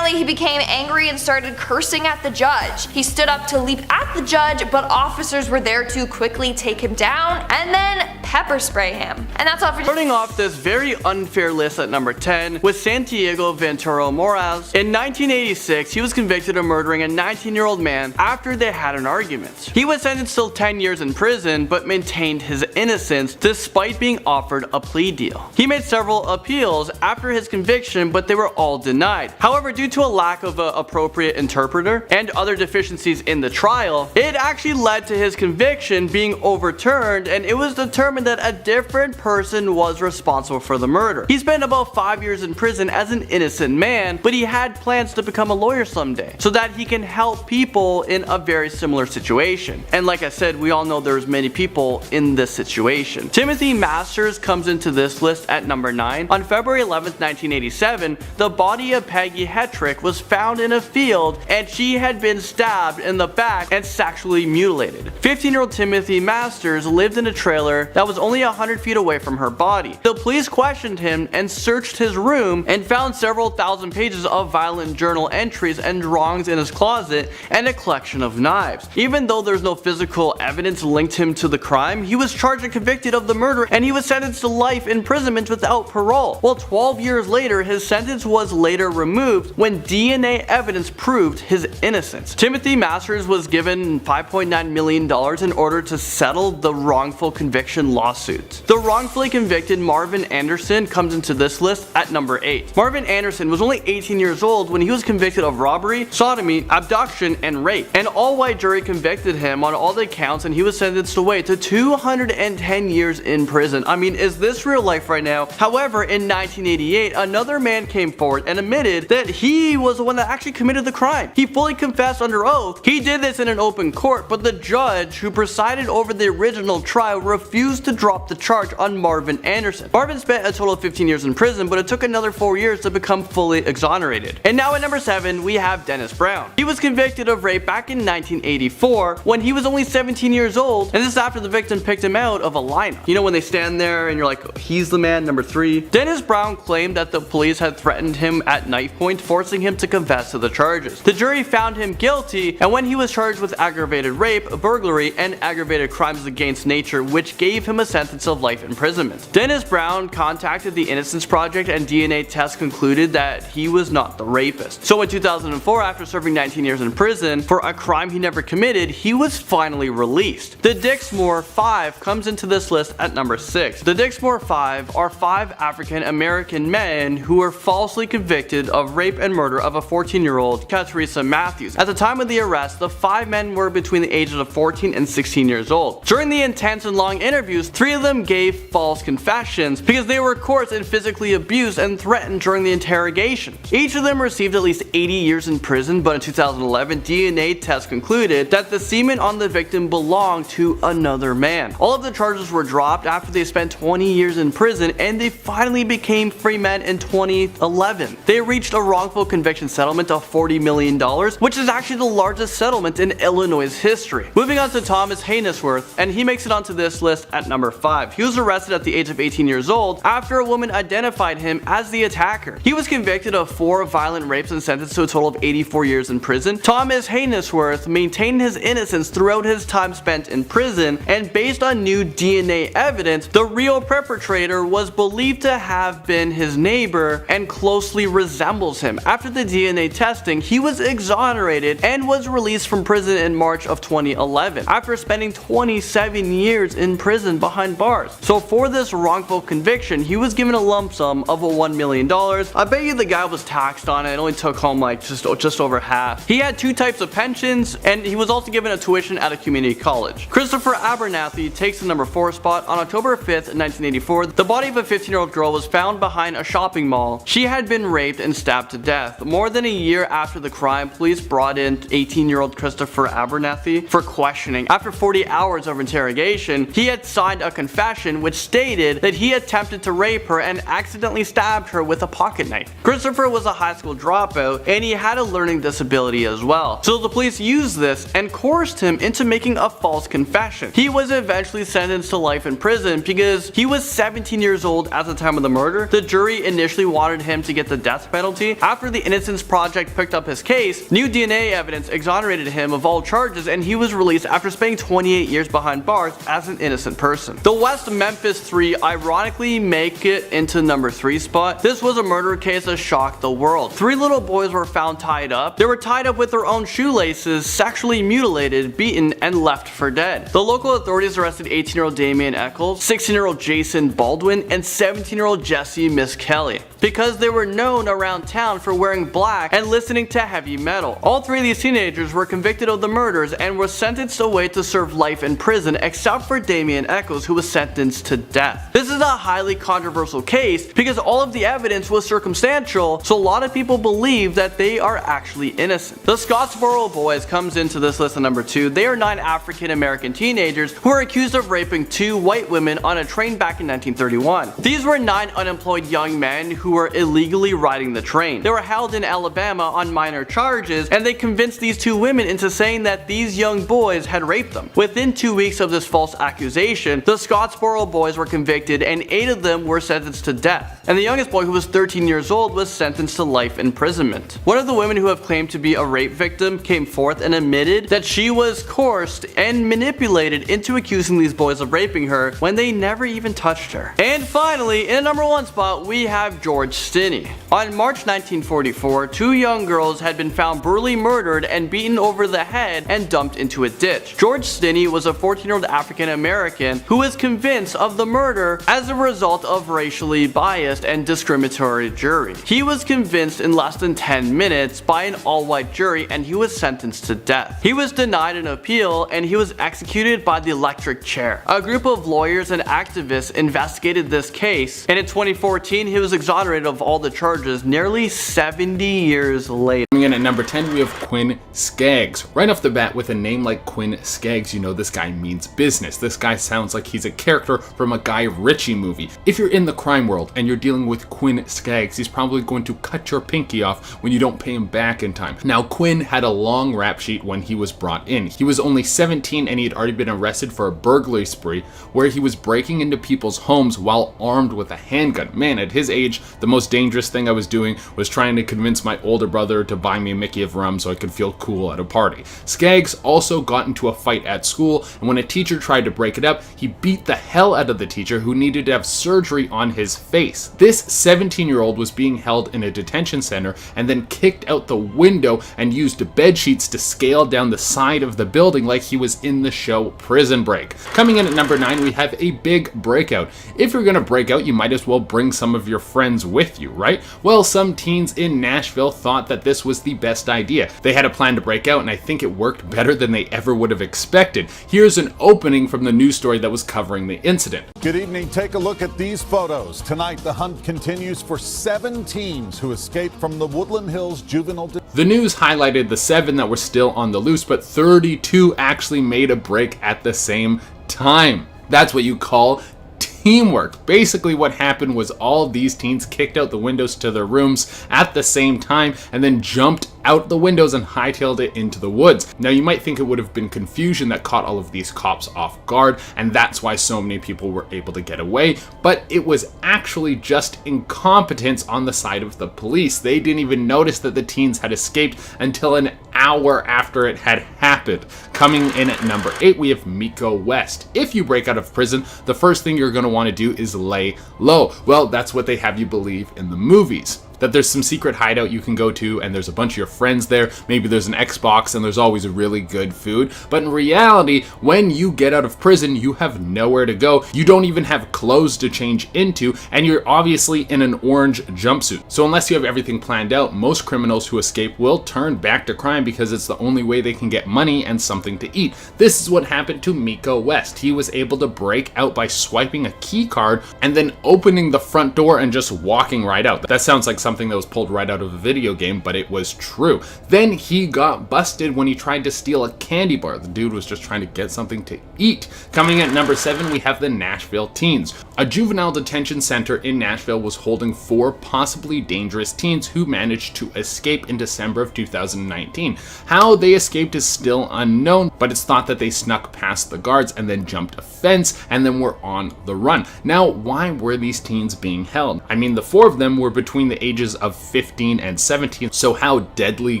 He became angry and started cursing at the judge. He stood up to leap at the judge, but officers were there to quickly take him down and then pepper spray him. And that's all for starting off this very unfair list at number 10 with Santiago Ventura Moraz. In 1986, he was convicted of murdering a 19-year-old man after they had an argument. He was sentenced to 10 years in prison, but maintained his innocence despite being offered a plea deal. He made several appeals after his conviction, but they were all denied. However, due to a lack of an appropriate interpreter and other deficiencies in the trial, it actually led to his conviction being overturned, and it was determined that a different person was responsible for the murder. He spent about 5 years in prison as an innocent man, but he had plans to become a lawyer someday so that he can help people in a very similar situation. And like I said, we all know there's many people in this situation. Timothy Masters comes into this list at number 9. On February 11th, 1987, the body of Peggy Hetrick was found in a field, and she had been stabbed in the back and sexually mutilated. 15-year-old Timothy Masters lived in a trailer that was only 100 feet away from her body. The police questioned him and searched his room and found several thousand pages of violent journal entries and drawings in his closet and a collection of knives. Even though there's no physical evidence linked him to the crime, he was charged and convicted of the murder, and he was sentenced to life imprisonment without parole. Well, 12 years later, his sentence was later removed when DNA evidence proved his innocence. Timothy Masters was given in $5.9 million in order to settle the wrongful conviction lawsuit. The wrongfully convicted Marvin Anderson comes into this list at number 8. Marvin Anderson was only 18 years old when he was convicted of robbery, sodomy, abduction, and rape. An all-white jury convicted him on all the counts and he was sentenced away to 210 years in prison. I mean, is this real life right now? However, in 1988, another man came forward and admitted that he was the one that actually committed the crime. He fully confessed under oath. He did this in an open court, but the judge who presided over the original trial refused to drop the charge on Marvin Anderson. Marvin spent a total of 15 years in prison, but it took another 4 years to become fully exonerated. And now at number 7, we have Dennis Brown. He was convicted of rape back in 1984 when he was only 17 years old, and this is after the victim picked him out of a lineup. You know when they stand there and you're like, oh, he's the man, number 3? Dennis Brown claimed that the police had threatened him at knife point, forcing him to confess to the charges. The jury found him guilty, and when he was charged with aggravated rape, burglary, and aggravated crimes against nature, which gave him a sentence of life imprisonment. Dennis Brown contacted the Innocence Project, and DNA tests concluded that he was not the rapist. So in 2004, after serving 19 years in prison for a crime he never committed, he was finally released. The Dixmoor 5 comes into this list at number 6. The Dixmoor 5 are 5 African American men who were falsely convicted of rape and murder of a 14-year-old Katharina Matthews. At the time of the arrest, the 5 men were between the ages of 14 and 16 years old. During the intense and long interviews, 3 of them gave false confessions because they were coerced and physically abused and threatened during the interrogation. Each of them received at least 80 years in prison, but in 2011, DNA tests concluded that the semen on the victim belonged to another man. All of the charges were dropped after they spent 20 years in prison, and they finally became free men in 2011. They reached a wrongful conviction settlement of $40 million, which is actually the largest settlement in Illinois' history. Moving on to Thomas Hainesworth, and he makes it onto this list at number 5. He was arrested at the age of 18 years old after a woman identified him as the attacker. He was convicted of 4 violent rapes and sentenced to a total of 84 years in prison. Thomas Hainesworth maintained his innocence throughout his time spent in prison, and based on new DNA evidence, the real perpetrator was believed to have been his neighbor and closely resembles him. After the DNA testing, he was exonerated and was released from prison in March of 2011 after spending 27 years in prison behind bars. So for this wrongful conviction, he was given a lump sum of $1 million. I bet you the guy was taxed on it and only took home like just over half. He had 2 types of pensions, and he was also given a tuition at a community college. Christopher Abernathy takes the number 4 spot. On October 5th, 1984, the body of a 15-year-old girl was found behind a shopping mall. She had been raped and stabbed to death. More than a year after the crime, police brought in 18-year-old Christopher Abernathy for questioning. After 40 hours of interrogation, he had signed a confession which stated that he attempted to rape her and accidentally stabbed her with a pocket knife. Christopher was a high school dropout, and he had a learning disability as well. So the police used this and coerced him into making a false confession. He was eventually sentenced to life in prison because he was 17 years old at the time of the murder. The jury initially wanted him to get the death penalty. After the Innocence Project picked up his case, new DNA evidence exonerated him of all charges, and he was released after spending 28 years behind bars as an innocent person. The West Memphis 3 ironically make it into number 3 spot. This was a murder case that shocked the world. 3 little boys were found tied up. They were tied up with their own shoelaces, sexually mutilated, beaten, and left for dead. The local authorities arrested 18-year-old Damian Eccles, 16-year-old Jason Baldwin, and 17-year-old Jesse Miss Kelly because they were known around town for wearing black and listening to heavy metal. All 3 of these teenagers were convicted of the murders and were sentenced away to serve life in prison, except for Damian Eccles, who was sentenced to death. This is a highly controversial case because all of the evidence was circumstantial, so a lot of people believe that they are actually innocent. The Scottsboro Boys comes into this list at number 2. They are 9 African American teenagers who are accused of raping 2 white women on a train back in 1931. These were 9 unemployed young men who were illegally riding the train. They were held in Alabama on minor charges, and they convinced these 2 women into saying that these young boys had raped them. Within 2 weeks of this false accusation, the Scottsboro Boys were convicted, and 8 of them were sentenced to death. And the youngest boy, who was 13 years old, was sentenced to life imprisonment. One of the women who have claimed to be a rape victim came forth and admitted that she was coerced and manipulated into accusing these boys of raping her when they never even touched her. And finally, in the number 1 spot, we have George Stinney. On March 1944, 2 young girls had been found brutally murdered and beaten over the head head and dumped into a ditch. George Stinney was a 14-year-old African American who was convinced of the murder as a result of racially biased and discriminatory jury. He was convinced in less than 10 minutes by an all-white jury and he was sentenced to death. He was denied an appeal and he was executed by the electric chair. A group of lawyers and activists investigated this case, and in 2014 he was exonerated of all the charges nearly 70 years later. Coming in at number 10, we have Quinn Skaggs. Right off the bat, with a name like Quinn Skaggs, you know this guy means business. This guy sounds like he's a character from a Guy Ritchie movie. If you're in the crime world and you're dealing with Quinn Skaggs, he's probably going to cut your pinky off when you don't pay him back in time. Now, Quinn had a long rap sheet when he was brought in. He was only 17 and he had already been arrested for a burglary spree where he was breaking into people's homes while armed with a handgun. Man, at his age, the most dangerous thing I was doing was trying to convince my older brother to buy me a Mickey of rum so I could feel cool at a party. Skaggs also got into a fight at school, and when a teacher tried to break it up, he beat the hell out of the teacher who needed to have surgery on his face. This 17-year-old was being held in a detention center and then kicked out the window and used bed sheets to scale down the side of the building like he was in the show Prison Break. Coming in at number 9, we have a big breakout. If you're gonna break out, you might as well bring some of your friends with you, right? Well, some teens in Nashville thought that this was the best idea. They had a plan to break out, and I think it worked better than they ever would have expected. Here's an opening from the news story that was covering the incident. Good evening. Take a look at these photos. Tonight, the hunt continues for 7 teens who escaped from the Woodland Hills juvenile. The news highlighted the 7 that were still on the loose, but 32 actually made a break at the same time. That's what you call teamwork. Basically what happened was all of these teens kicked out the windows to their rooms at the same time and then jumped out the windows and hightailed it into the woods. Now you might think it would have been confusion that caught all of these cops off guard, and that's why so many people were able to get away, but it was actually just incompetence on the side of the police. They didn't even notice that the teens had escaped until an hour after it had happened. Coming in at number 8, we have Miko West. If you break out of prison, the first thing you're going to want to do is lay low. Well, that's what they have you believe in the movies. That there's some secret hideout you can go to and there's a bunch of your friends there. Maybe there's an Xbox and there's always really good food. But in reality, when you get out of prison, you have nowhere to go. You don't even have clothes to change into, and you're obviously in an orange jumpsuit. So unless you have everything planned out, most criminals who escape will turn back to crime because it's the only way they can get money and something to eat. This is what happened to Miko West. He was able to break out by swiping a key card and then opening the front door and just walking right out. That sounds like something that was pulled right out of a video game, but it was true. Then he got busted when he tried to steal a candy bar. The dude was just trying to get something to eat. Coming at number 7, we have the Nashville teens. A juvenile detention center in Nashville was holding 4 possibly dangerous teens who managed to escape in December of 2019. How they escaped is still unknown, but it's thought that they snuck past the guards and then jumped a fence and then were on the run. Now, why were these teens being held? I mean, the 4 of them were between the ages of 15 and 17, so how deadly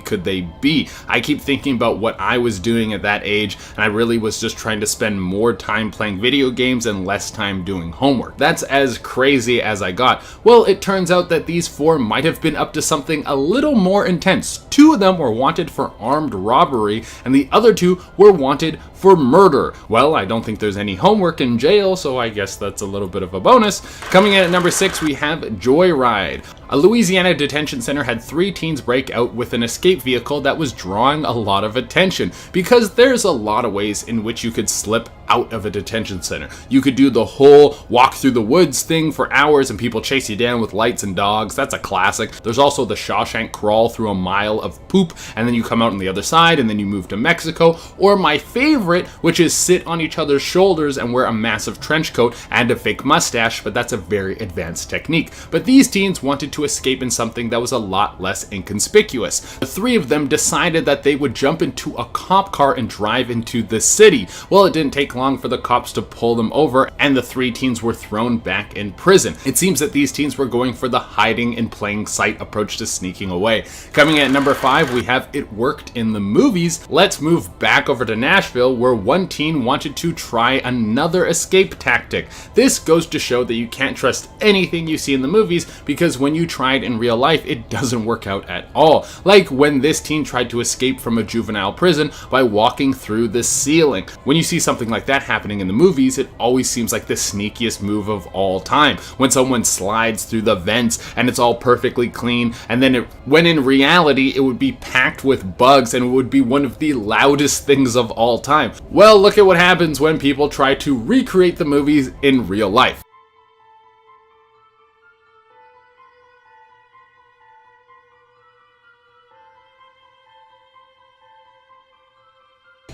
could they be? I keep thinking about what I was doing at that age, and I really was just trying to spend more time playing video games and less time doing homework. That's as crazy as I got. Well, it turns out that these 4 might have been up to something a little more intense. 2 of them were wanted for armed robbery, and the other 2 were wanted for murder. Well, I don't think there's any homework in jail, so I guess that's a little bit of a bonus. Coming in at number 6, we have Joyride. A Louisiana detention center had 3 teens break out with an escape vehicle that was drawing a lot of attention, because there's a lot of ways in which you could slip out of a detention center. You could do the whole walk through the woods thing for hours and people chase you down with lights and dogs. That's a classic. There's also the Shawshank crawl through a mile of poop and then you come out on the other side and then you move to Mexico. Or my favorite, which is sit on each other's shoulders and wear a massive trench coat and a fake mustache, but that's a very advanced technique. But these teens wanted to escape in something that was a lot less inconspicuous. The 3 of them decided that they would jump into a cop car and drive into the city. Well, it didn't take long for the cops to pull them over, and the 3 teens were thrown back in prison. It seems that these teens were going for the hiding in plain sight approach to sneaking away. Coming at number 5, we have It Worked in the Movies. Let's move back over to Nashville, where one teen wanted to try another escape tactic. This goes to show that you can't trust anything you see in the movies, because when you try it in real life, it doesn't work out at all. Like when this teen tried to escape from a juvenile prison by walking through the ceiling. When you see something like that happening in the movies, it always seems like the sneakiest move of all time. When someone slides through the vents and it's all perfectly clean, and then when in reality it would be packed with bugs and it would be one of the loudest things of all time. Well, look at what happens when people try to recreate the movies in real life.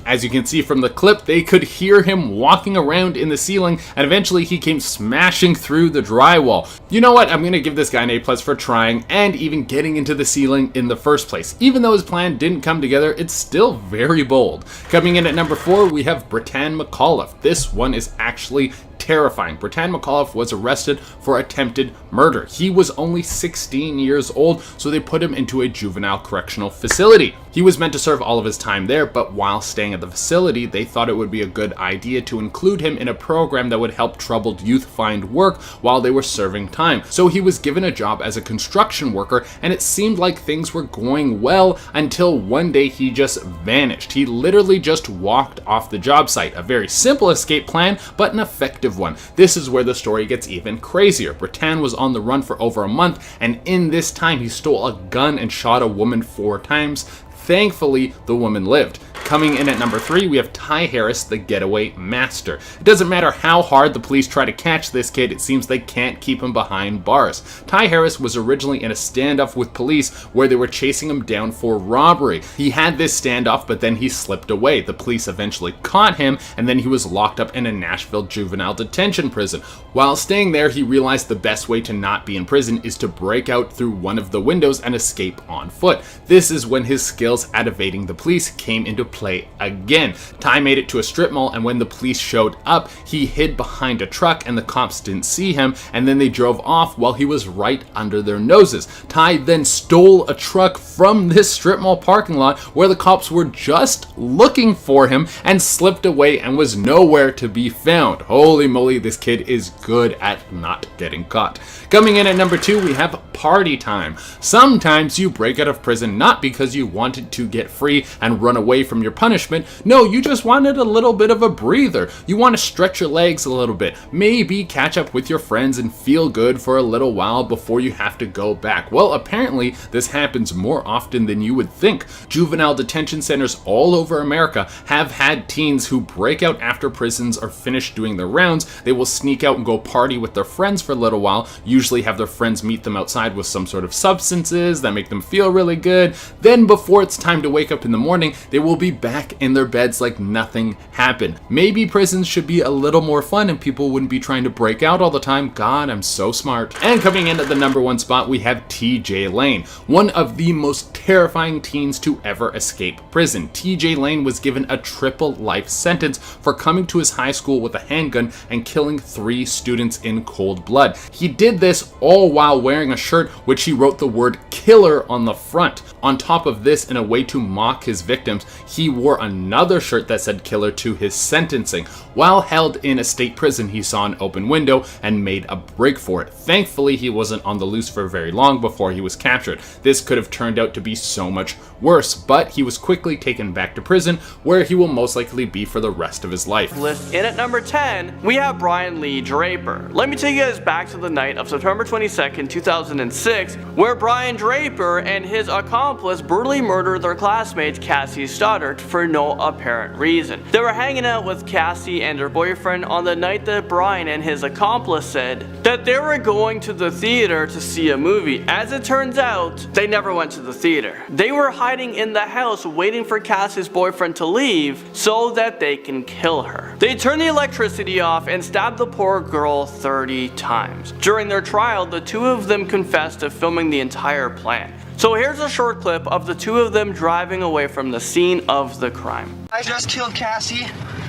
As you can see from the clip, they could hear him walking around in the ceiling, and eventually he came smashing through the drywall. You know what? I'm going to give this guy an A+ for trying and even getting into the ceiling in the first place. Even though his plan didn't come together, it's still very bold. Coming in at number 4, we have Bretan McAuliffe. This one is actually terrifying. Bretan McAuliffe was arrested for attempted murder. He was only 16 years old, so they put him into a juvenile correctional facility. He was meant to serve all of his time there, but while staying at the facility, they thought it would be a good idea to include him in a program that would help troubled youth find work while they were serving time. So he was given a job as a construction worker, and it seemed like things were going well until one day he just vanished. He literally just walked off the job site. A very simple escape plan, but an effective one. This is where the story gets even crazier. Bretan was on the run for over a month, and in this time he stole a gun and shot a woman 4 times. Thankfully, the woman lived. Coming in at number 3, we have Ty Harris, the getaway master. It doesn't matter how hard the police try to catch this kid, it seems they can't keep him behind bars. Ty Harris was originally in a standoff with police where they were chasing him down for robbery. He had this standoff, but then he slipped away. The police eventually caught him, and then he was locked up in a Nashville juvenile detention prison. While staying there, he realized the best way to not be in prison is to break out through one of the windows and escape on foot. This is when his skills at evading the police came into play again. Ty made it to a strip mall, and when the police showed up, he hid behind a truck and the cops didn't see him, and then they drove off while he was right under their noses. Ty then stole a truck from this strip mall parking lot where the cops were just looking for him and slipped away and was nowhere to be found. Holy moly, this kid is good at not getting caught. Coming in at number 2, we have Party Time. Sometimes you break out of prison not because you wanted to get free and run away from your punishment. No, you just wanted a little bit of a breather. You want to stretch your legs a little bit, maybe catch up with your friends and feel good for a little while before you have to go back. Well, apparently this happens more often than you would think. Juvenile detention centers all over America have had teens who break out after prisons are finished doing their rounds. They will sneak out and go party with their friends for a little while, usually have their friends meet them outside with some sort of substances that make them feel really good. Then before it's time to wake up in the morning, they will be back in their beds like nothing happened. Maybe prisons should be a little more fun and people wouldn't be trying to break out all the time. God, I'm so smart. And coming in at the number 1 spot, we have TJ Lane, one of the most terrifying teens to ever escape prison. TJ Lane was given a triple life sentence for coming to his high school with a handgun and killing 3 students in cold blood. He did this all while wearing a shirt which he wrote the word killer on the front. On top of this, in a way to mock his victims, he wore another shirt that said killer to his sentencing. While held in a state prison, he saw an open window and made a break for it. Thankfully, he wasn't on the loose for very long before he was captured. This could have turned out to be so much worse, but he was quickly taken back to prison, where he will most likely be for the rest of his life. In at number 10, we have Brian Lee Draper. Let me take you guys back to the night of September 22nd, 2006, where Brian Draper and his accomplice brutally murdered their classmate Cassie Stoddard for no apparent reason. They were hanging out with Cassie and her boyfriend on the night that Brian and his accomplice said that they were going to the theater to see a movie. As it turns out, they never went to the theater. They were hiding in the house waiting for Cassie's boyfriend to leave so that they can kill her. They turned the electricity off and stabbed the poor girl 30 times. During their trial, the 2 of them confessed to filming the entire plan. So here's a short clip of the 2 of them driving away from the scene of the crime. I just killed Cassie.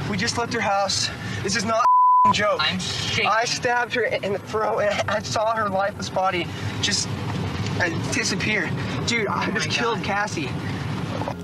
We just left her house. This is not a joke. I'm shaking. I stabbed her in the throat, and I saw her lifeless body just disappear. Dude, I just killed Cassie.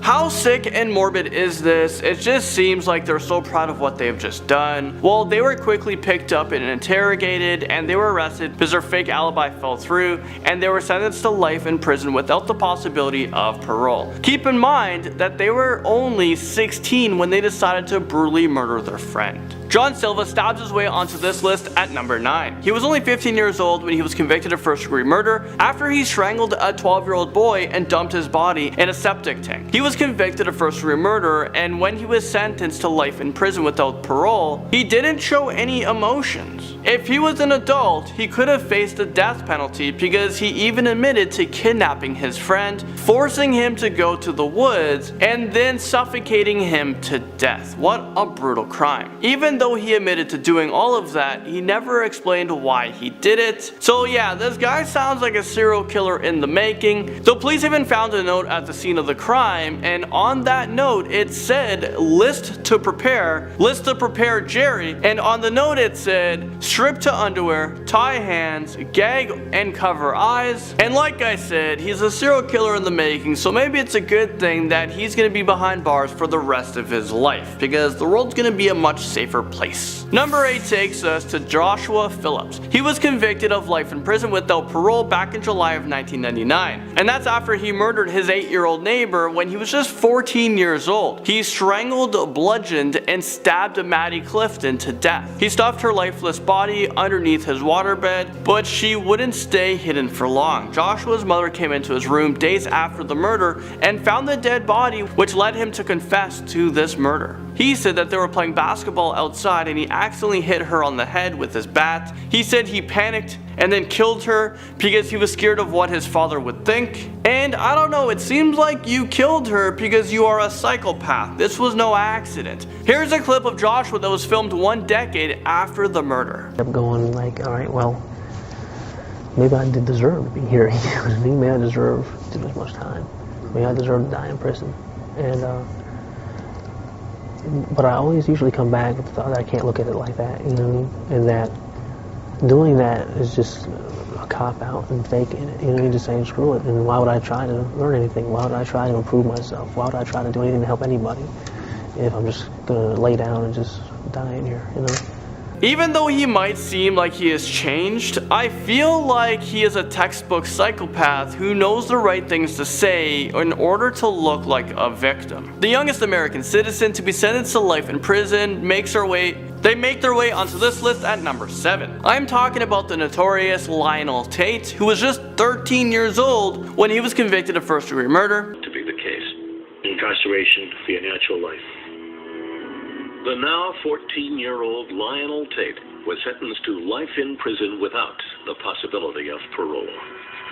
How sick and morbid is this? It just seems like they're so proud of what they've just done. Well, they were quickly picked up and interrogated, and they were arrested because their fake alibi fell through, and they were sentenced to life in prison without the possibility of parole. Keep in mind that they were only 16 when they decided to brutally murder their friend. John Silva stabs his way onto this list at number 9. He was only 15 years old when he was convicted of first-degree murder after he strangled a 12-year-old boy and dumped his body in a septic tank. He was convicted of first-degree murder, and when he was sentenced to life in prison without parole, he didn't show any emotions. If he was an adult, he could have faced the death penalty because he even admitted to kidnapping his friend, forcing him to go to the woods, and then suffocating him to death. What a brutal crime. Even though he admitted to doing all of that, he never explained why he did it. So yeah, this guy sounds like a serial killer in the making. The police even found a note at the scene of the crime, and on that note it said list to prepare Jerry, and on the note it said strip to underwear, tie hands, gag and cover eyes. And like I said, he's a serial killer in the making, so maybe it's a good thing that he's gonna be behind bars for the rest of his life, because the world's gonna be a much safer place. Number 8 takes us to Joshua Phillips. He was convicted of life in prison without parole back in July of 1999, and that's after he murdered his 8-year-old neighbor when he was just 14 years old. He strangled, bludgeoned, and stabbed Maddie Clifton to death. He stuffed her lifeless body underneath his waterbed, but she wouldn't stay hidden for long. Joshua's mother came into his room days after the murder and found the dead body, which led him to confess to this murder. He said that they were playing basketball outside and he accidentally hit her on the head with his bat. He said he panicked and then killed her because he was scared of what his father would think. And I don't know, it seems like you killed her because you are a psychopath. This was no accident. Here's a clip of Joshua that was filmed 1 decade after the murder. I'm going like, all right, well, maybe I did deserve to be here. Maybe I deserve too much time. Maybe I deserve to die in prison. And but I always usually come back with the thought that I can't look at it like that, you know, and that doing that is just a cop-out and faking it, you know, you're just saying screw it, and why would I try to learn anything? Why would I try to improve myself? Why would I try to do anything to help anybody if I'm just gonna lay down and just die in here, you know? Even though he might seem like he has changed, I feel like he is a textbook psychopath who knows the right things to say in order to look like a victim. The youngest American citizen to be sentenced to life in prison makes their way onto this list at number 7. I'm talking about the notorious Lionel Tate, who was just 13 years old when he was convicted of first-degree murder. To be the case, incarceration for your natural life. The now 14-year-old Lionel Tate was sentenced to life in prison without the possibility of parole.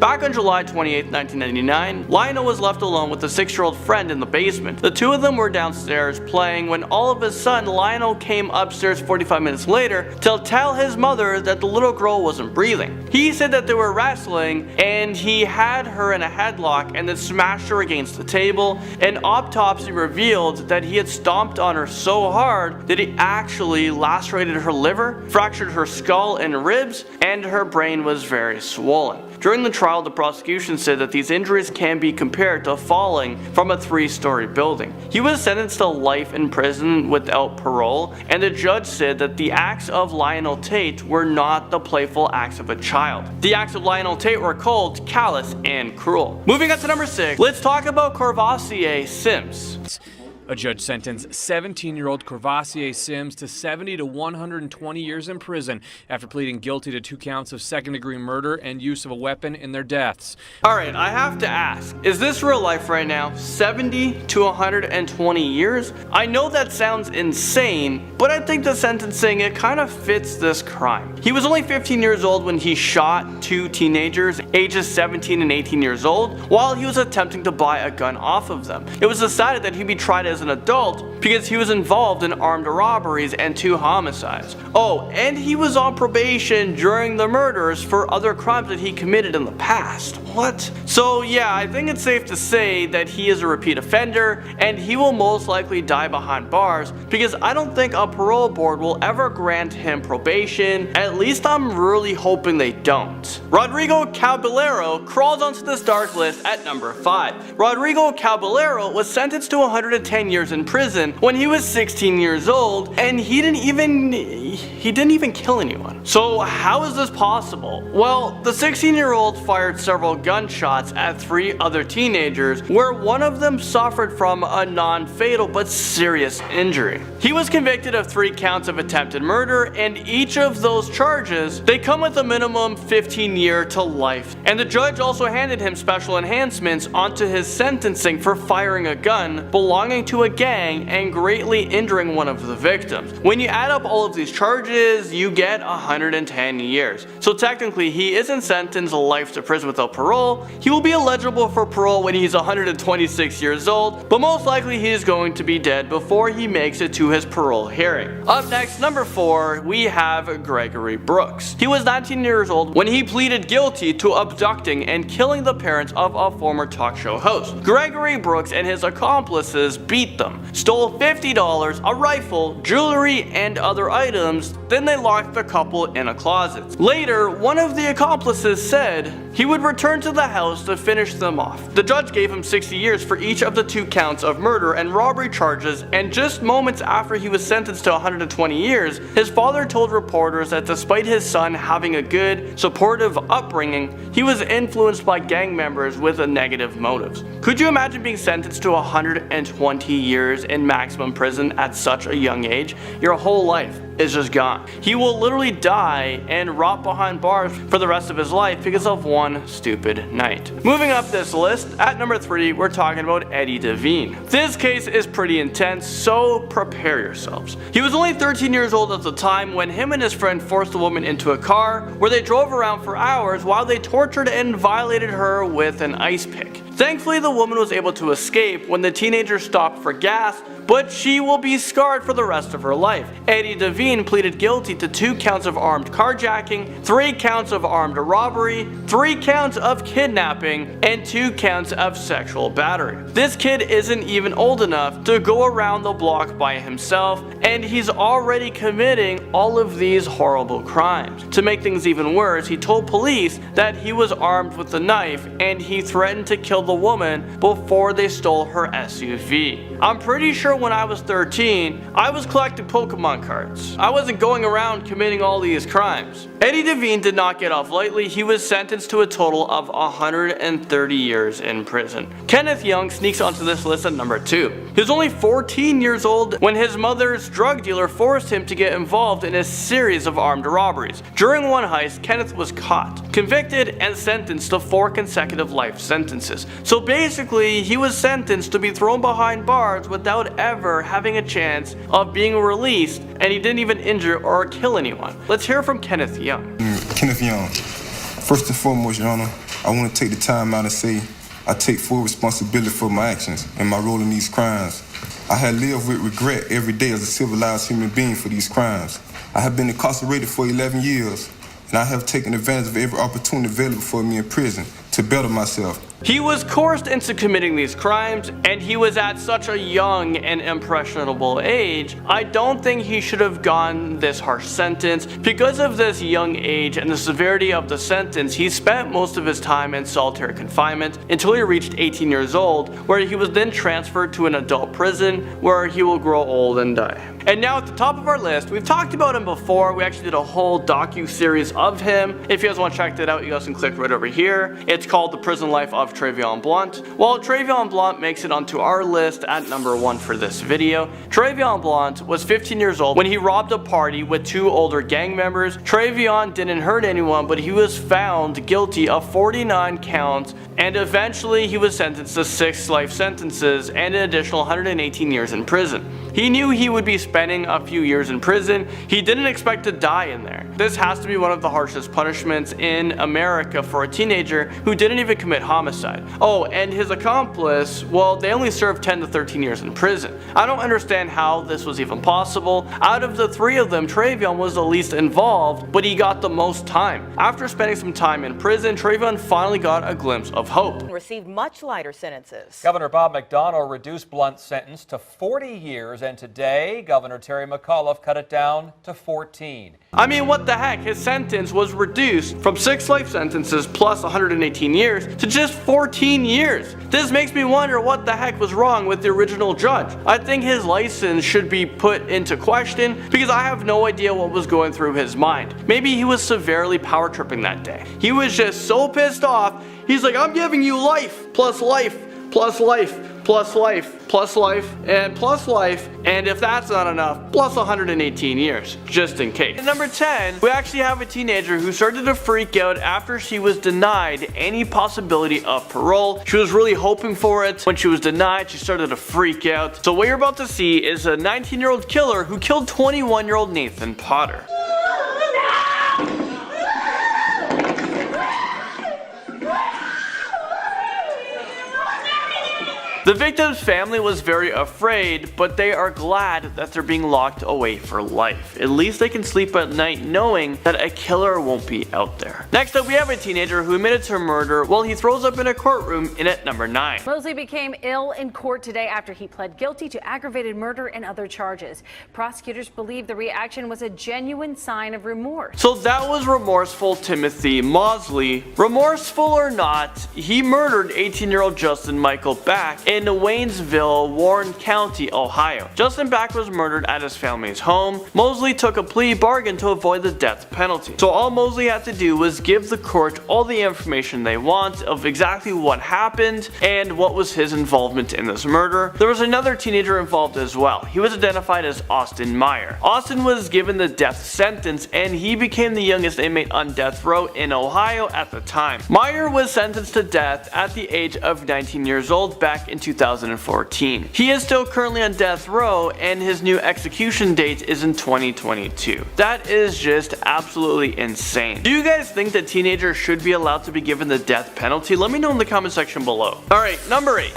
Back on July 28, 1999, Lionel was left alone with a 6-year-old friend in the basement. The two of them were downstairs playing when all of a sudden Lionel came upstairs 45 minutes later to tell his mother that the little girl wasn't breathing. He said that they were wrestling and he had her in a headlock and then smashed her against the table. An autopsy revealed that he had stomped on her so hard that he actually lacerated her liver, fractured her skull and ribs, and her brain was very swollen. During the trial, the prosecution said that these injuries can be compared to falling from a 3-story building. He was sentenced to life in prison without parole, and the judge said that the acts of Lionel Tate were not the playful acts of a child. The acts of Lionel Tate were cold, callous, and cruel. Moving on to number 6, let's talk about Courvoisier Sims. A judge sentenced 17-year-old Courvoisier Sims to 70 to 120 years in prison after pleading guilty to 2 counts of second-degree murder and use of a weapon in their deaths. Alright, I have to ask, is this real life right now? 70 to 120 years? I know that sounds insane, but I think the sentencing, it kind of fits this crime. He was only 15 years old when he shot 2 teenagers, ages 17 and 18 years old, while he was attempting to buy a gun off of them. It was decided that he'd be tried as as an adult because he was involved in armed robberies and 2 homicides. Oh, and he was on probation during the murders for other crimes that he committed in the past. What? So yeah, I think it's safe to say that he is a repeat offender and he will most likely die behind bars because I don't think a parole board will ever grant him probation. At least I'm really hoping they don't. Rodrigo Caballero crawls onto this dark list at number 5. Rodrigo Caballero was sentenced to 110 years in prison when he was 16 years old, and he didn't even kill anyone. So how is this possible? Well, the 16-year-old fired several gunshots at 3 other teenagers, where one of them suffered from a non-fatal but serious injury. He was convicted of 3 counts of attempted murder, and each of those charges, they come with a minimum 15-year to life. And the judge also handed him special enhancements onto his sentencing for firing a gun belonging to a gang and greatly injuring one of the victims. When you add up all of these charges, you get 110 years. So technically, he isn't sentenced life to prison without parole. He will be eligible for parole when he's 126 years old, but most likely he is going to be dead before he makes it to his parole hearing. Up next, number 4, we have Gregory Brooks. He was 19 years old when he pleaded guilty to abducting and killing the parents of a former talk show host. Gregory Brooks and his accomplices beat them, stole $50, a rifle, jewelry, and other items, then they locked the couple in a closet. Later, one of the accomplices said he would return to the house to finish them off. The judge gave him 60 years for each of the 2 counts of murder and robbery charges, and just moments after he was sentenced to 120 years, his father told reporters that despite his son having a good, supportive upbringing, he was influenced by gang members with negative motives. Could you imagine being sentenced to 120 years in maximum prison at such a young age? Your whole life is just gone. He will literally die and rot behind bars for the rest of his life because of one stupid night. Moving up this list, at number 3, we're talking about Eddie Devine. This case is pretty intense, so prepare yourselves. He was only 13 years old at the time when him and his friend forced a woman into a car where they drove around for hours while they tortured and violated her with an ice pick. Thankfully, the woman was able to escape when the teenager stopped for gas, but she will be scarred for the rest of her life. Eddie Devine pleaded guilty to 2 counts of armed carjacking, 3 counts of armed robbery, 3 counts of kidnapping, and 2 counts of sexual battery. This kid isn't even old enough to go around the block by himself, and he's already committing all of these horrible crimes. To make things even worse, he told police that he was armed with a knife and he threatened to kill the woman before they stole her SUV. I'm pretty sure when I was 13, I was collecting Pokemon cards. I wasn't going around committing all these crimes. Eddie Devine did not get off lightly. He was sentenced to a total of 130 years in prison. Kenneth Young sneaks onto this list at number 2. He was only 14 years old when his mother's drug dealer forced him to get involved in a series of armed robberies. During one heist, Kenneth was caught, convicted, and sentenced to 4 consecutive life sentences. So basically, he was sentenced to be thrown behind bars without ever having a chance of being released, and he didn't even injure or kill anyone. Let's hear from Kenneth Young. Kenneth Young. First and foremost, Your Honor, I want to take the time out and say I take full responsibility for my actions and my role in these crimes. I have lived with regret every day as a civilized human being for these crimes. I have been incarcerated for 11 years, and I have taken advantage of every opportunity available for me in prison to better myself. He was coerced into committing these crimes, and he was at such a young and impressionable age. I don't think he should have gotten this harsh sentence. Because of this young age and the severity of the sentence, he spent most of his time in solitary confinement until he reached 18 years old, where he was then transferred to an adult prison where he will grow old and die. And now at the top of our list, we've talked about him before. We actually did a whole docu-series of him. If you guys want to check that out, you guys can click right over here. It's called The Prison Life of Travion Blount. Well, Travion Blount makes it onto our list at number 1 for this video. Travion Blount was 15 years old when he robbed a party with 2 older gang members. Travion didn't hurt anyone, but he was found guilty of 49 counts, and eventually he was sentenced to 6 life sentences and an additional 118 years in prison. He knew he would be spending a few years in prison. He didn't expect to die in there. This has to be one of the harshest punishments in America for a teenager who didn't even commit homicide. Oh, and his accomplice, well, they only served 10 to 13 years in prison. I don't understand how this was even possible. Out of the three of them, Travion was the least involved, but he got the most time. After spending some time in prison, Travion finally got a glimpse of hope. Received much lighter sentences. Governor Bob McDonnell reduced Blunt's sentence to 40 years, and today, Governor Terry McAuliffe cut it down to 14. I mean, what the heck? His sentence was reduced from 6 life sentences plus 118 years to just 14 years. This makes me wonder what the heck was wrong with the original judge. I think his license should be put into question because I have no idea what was going through his mind. Maybe he was severely power tripping that day. He was just so pissed off. He's like, I'm giving you life plus life plus life plus life plus life and plus life, and if that's not enough, plus 118 years, just in case. At number 10, we actually have a teenager who started to freak out after she was denied any possibility of parole. She was really hoping for it. When she was denied, she started to freak out. So what you're about to see is a 19-year-old killer who killed 21-year-old Nathan Potter. The victim's family was very afraid, but they are glad that they're being locked away for life. At least they can sleep at night knowing that a killer won't be out there. Next up, we have a teenager who admitted to murder while he throws up in a courtroom in at number 9. Mosley became ill in court today after he pled guilty to aggravated murder and other charges. Prosecutors believe the reaction was a genuine sign of remorse. So that was remorseful Timothy Mosley. Remorseful or not, he murdered 18-year-old Justin Michael Back in Waynesville, Warren County, Ohio. Justin Back was murdered at his family's home. Mosley took a plea bargain to avoid the death penalty. So all Mosley had to do was give the court all the information they want of exactly what happened and what was his involvement in this murder. There was another teenager involved as well. He was identified as Austin Meyer. Austin was given the death sentence and he became the youngest inmate on death row in Ohio at the time. Meyer was sentenced to death at the age of 19 years old back in 2014. He is still currently on death row and his new execution date is in 2022. That is just absolutely insane. Do you guys think that teenagers should be allowed to be given the death penalty? Let me know in the comment section below. Alright, number 8.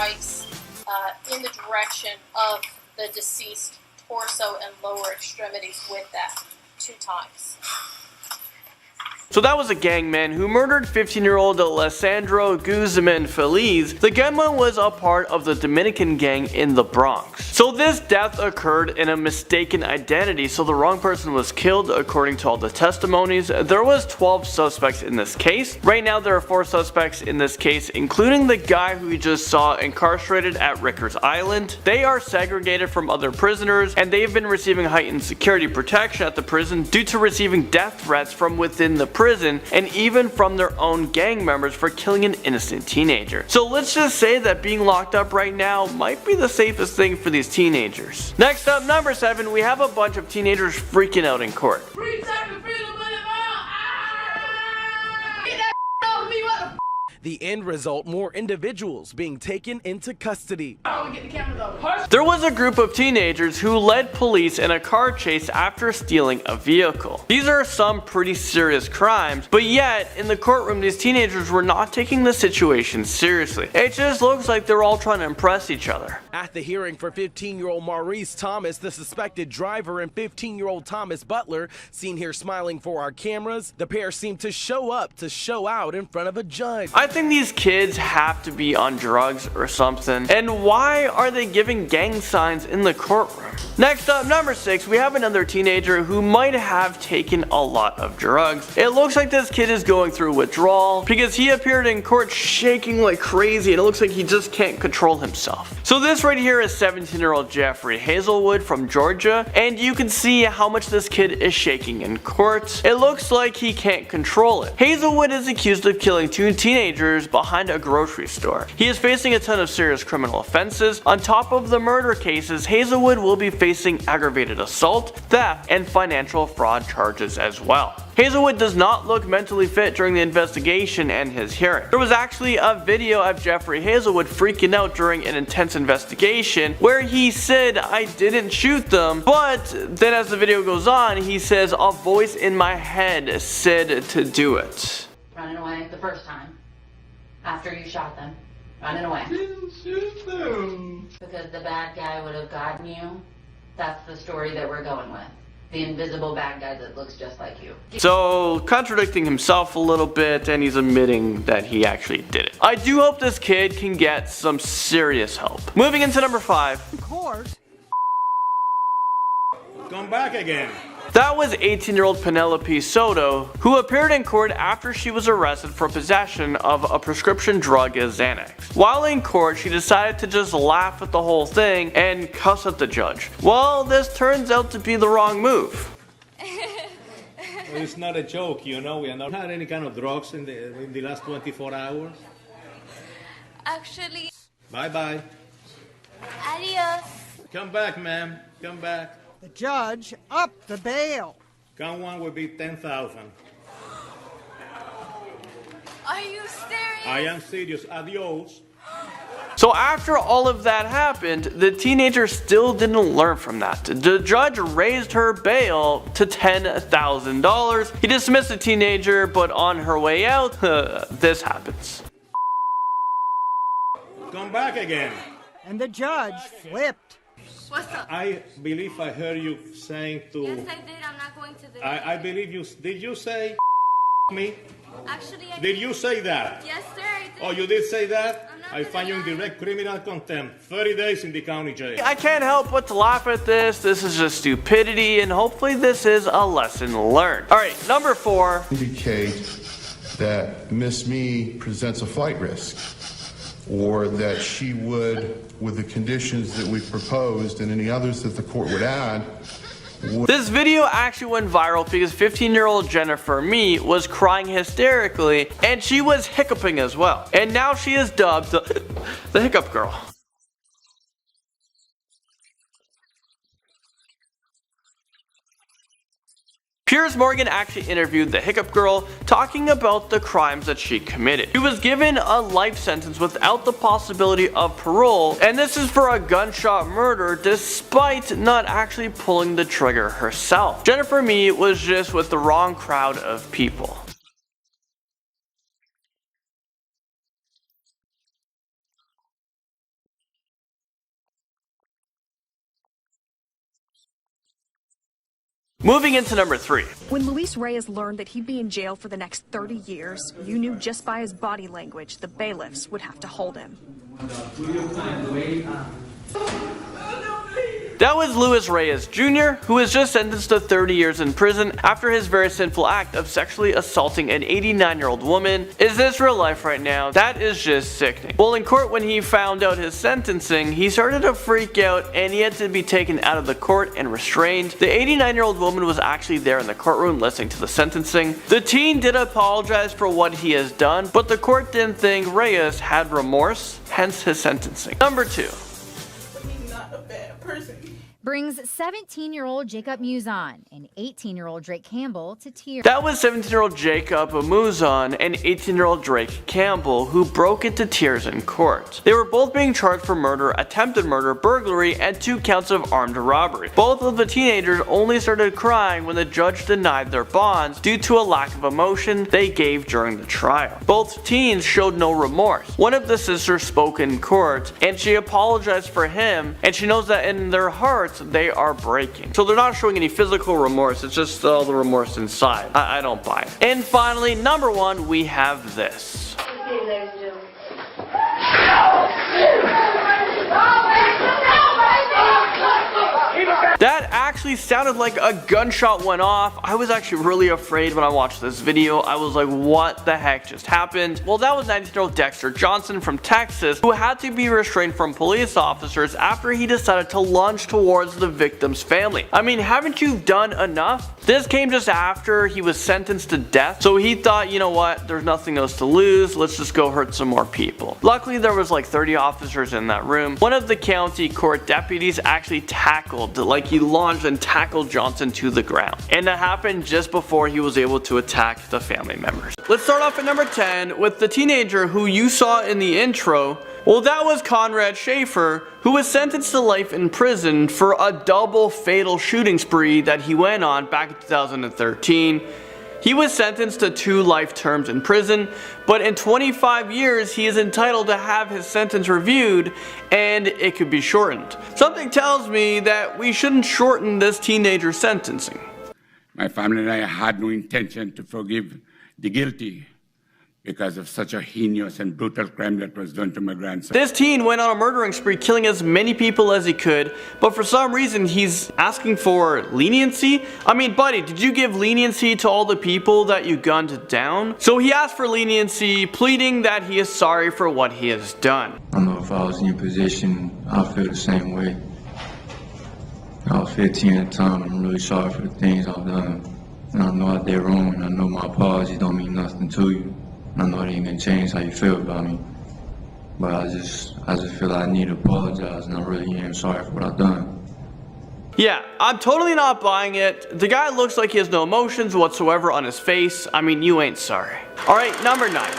In the direction of the deceased torso and lower extremities with that 2 times. So that was a gangman who murdered 15-year-old Alessandro Guzman Feliz. The gunman was a part of the Dominican gang in the Bronx. So this death occurred in a mistaken identity, so the wrong person was killed according to all the testimonies. There was 12 suspects in this case. Right now there are 4 suspects in this case, including the guy who we just saw incarcerated at Rikers Island. They are segregated from other prisoners and they've been receiving heightened security protection at the prison due to receiving death threats from within the prison and even from their own gang members for killing an innocent teenager. So let's just say that being locked up right now might be the safest thing for these teenagers. Next up, number 7, we have a bunch of teenagers freaking out in court. The end result, more individuals being taken into custody. There was a group of teenagers who led police in a car chase after stealing a vehicle. These are some pretty serious crimes, but yet in the courtroom these teenagers were not taking the situation seriously. It just looks like they're all trying to impress each other. At the hearing for 15-year-old Maurice Thomas, the suspected driver, and 15-year-old Thomas Butler, seen here smiling for our cameras, the pair seemed to show up to show out in front of a judge. I think these kids have to be on drugs or something. And why are they giving gang signs in the courtroom? Next up, number 6, we have another teenager who might have taken a lot of drugs. It looks like this kid is going through withdrawal because he appeared in court shaking like crazy and it looks like he just can't control himself. So this right here is 17-year-old Jeffrey Hazelwood from Georgia, and you can see how much this kid is shaking in court. It looks like he can't control it. Hazelwood is accused of killing 2 teenagers teenagers behind a grocery store. He is facing a ton of serious criminal offenses. On top of the murder cases, Hazelwood will be facing aggravated assault, theft, and financial fraud charges as well. Hazelwood does not look mentally fit during the investigation and his hearing. There was actually a video of Jeffrey Hazelwood freaking out during an intense investigation where he said, "I didn't shoot them," but then as the video goes on, he says, "A voice in my head said to do it." Running away the first time, after you shot them, running away. Didn't shoot them. Because the bad guy would have gotten you. That's the story that we're going with. The invisible bad guy that looks just like you. So, contradicting himself a little bit, and he's admitting that he actually did it. I do hope this kid can get some serious help. Moving into number 5. Court. Come back again. That was 18-year-old Penelope Soto, who appeared in court after she was arrested for possession of a prescription drug as Xanax. While in court, she decided to just laugh at the whole thing and cuss at the judge. Well, this turns out to be the wrong move. Well, it's not a joke, you know. We have not had any kind of drugs in the last 24 hours. Actually... Bye-bye. Adios. Come back, ma'am. Come back. The judge upped the bail. Count one will be 10,000. Are you serious? I am serious. Adios. So after all of that happened, the teenager still didn't learn from that. The judge raised her bail to $10,000. He dismissed the teenager, but on her way out, this happens. Come back again. And the judge flipped. What's up? I believe I heard you saying to... Yes, I did. I'm not going to the... I believe you... Did you say me? Actually, I Did you say that? Yes, sir, I did. Oh, you did say that? I'm not I find you in direct criminal contempt. 30 days in the county jail. I can't help but to laugh at this. This is just stupidity, and hopefully this is a lesson learned. Alright, number 4. Indicate that Miss Me presents a flight risk, or that she would, with the conditions that we've proposed and any others that the court would add. This video actually went viral because 15-year-old Jennifer Me was crying hysterically, and she was hiccuping as well. And now she is dubbed the Hiccup Girl. Piers Morgan actually interviewed the Hiccup Girl, talking about the crimes that she committed. She was given a life sentence without the possibility of parole, and this is for a gunshot murder despite not actually pulling the trigger herself. Jennifer Me was just with the wrong crowd of people. Moving into number 3. When Luis Reyes learned that he'd be in jail for the next 30 years, you knew just by his body language the bailiffs would have to hold him. That was Luis Reyes Jr., who was just sentenced to 30 years in prison after his very sinful act of sexually assaulting an 89-year-old woman. Is this real life right now? That is just sickening. Well, in court when he found out his sentencing, he started to freak out and he had to be taken out of the court and restrained. The 89-year-old woman was actually there in the courtroom listening to the sentencing. The teen did apologize for what he has done, but the court didn't think Reyes had remorse, hence his sentencing. Number 2. Brings 17-year-old Jacob Muzon and 18-year-old Drake Campbell to tears. That was 17-year-old Jacob Muzon and 18-year-old Drake Campbell, who broke into tears in court. They were both being charged for murder, attempted murder, burglary, and 2 counts of armed robbery. Both of the teenagers only started crying when the judge denied their bonds due to a lack of emotion they gave during the trial. Both teens showed no remorse. One of the sisters spoke in court, and she apologized for him, and she knows that in their hearts they are breaking. So they're not showing any physical remorse, it's just all the remorse inside. I don't buy it. And finally, number 1, we have this. That actually sounded like a gunshot went off. I was actually really afraid when I watched this video. I was like, what the heck just happened? Well, that was 19-year-old Dexter Johnson from Texas, who had to be restrained from police officers after he decided to lunge towards the victim's family. I mean, haven't you done enough? This came just after he was sentenced to death, so he thought, you know what, there's nothing else to lose, let's just go hurt some more people. Luckily, there was like 30 officers in that room. One of the county court deputies actually tackled, like he lunged and tackled Johnson to the ground. And that happened just before he was able to attack the family members. Let's start off at number 10 with the teenager who you saw in the intro. Well, that was Conrad Schaefer, who was sentenced to life in prison for a double fatal shooting spree that he went on back in 2013. He was sentenced to 2 life terms in prison, but in 25 years he is entitled to have his sentence reviewed and it could be shortened. Something tells me that we shouldn't shorten this teenager's sentencing. My family and I had no intention to forgive the guilty because of such a heinous and brutal crime that was done to my grandson. This teen went on a murdering spree, killing as many people as he could, but for some reason he's asking for leniency. I mean, buddy, did you give leniency to all the people that you gunned down? So he asked for leniency, pleading that he is sorry for what he has done. I don't know if I was in your position, I feel the same way. I was 15 at the time, and I'm really sorry for the things I've done. And I know I did wrong, and I know my apologies don't mean nothing to you. I know it ain't gonna change how you feel about me, but I just feel like I need to apologize, and I really am sorry for what I've done. Yeah, I'm totally not buying it. The guy looks like he has no emotions whatsoever on his face. I mean, you ain't sorry. Alright, number 9.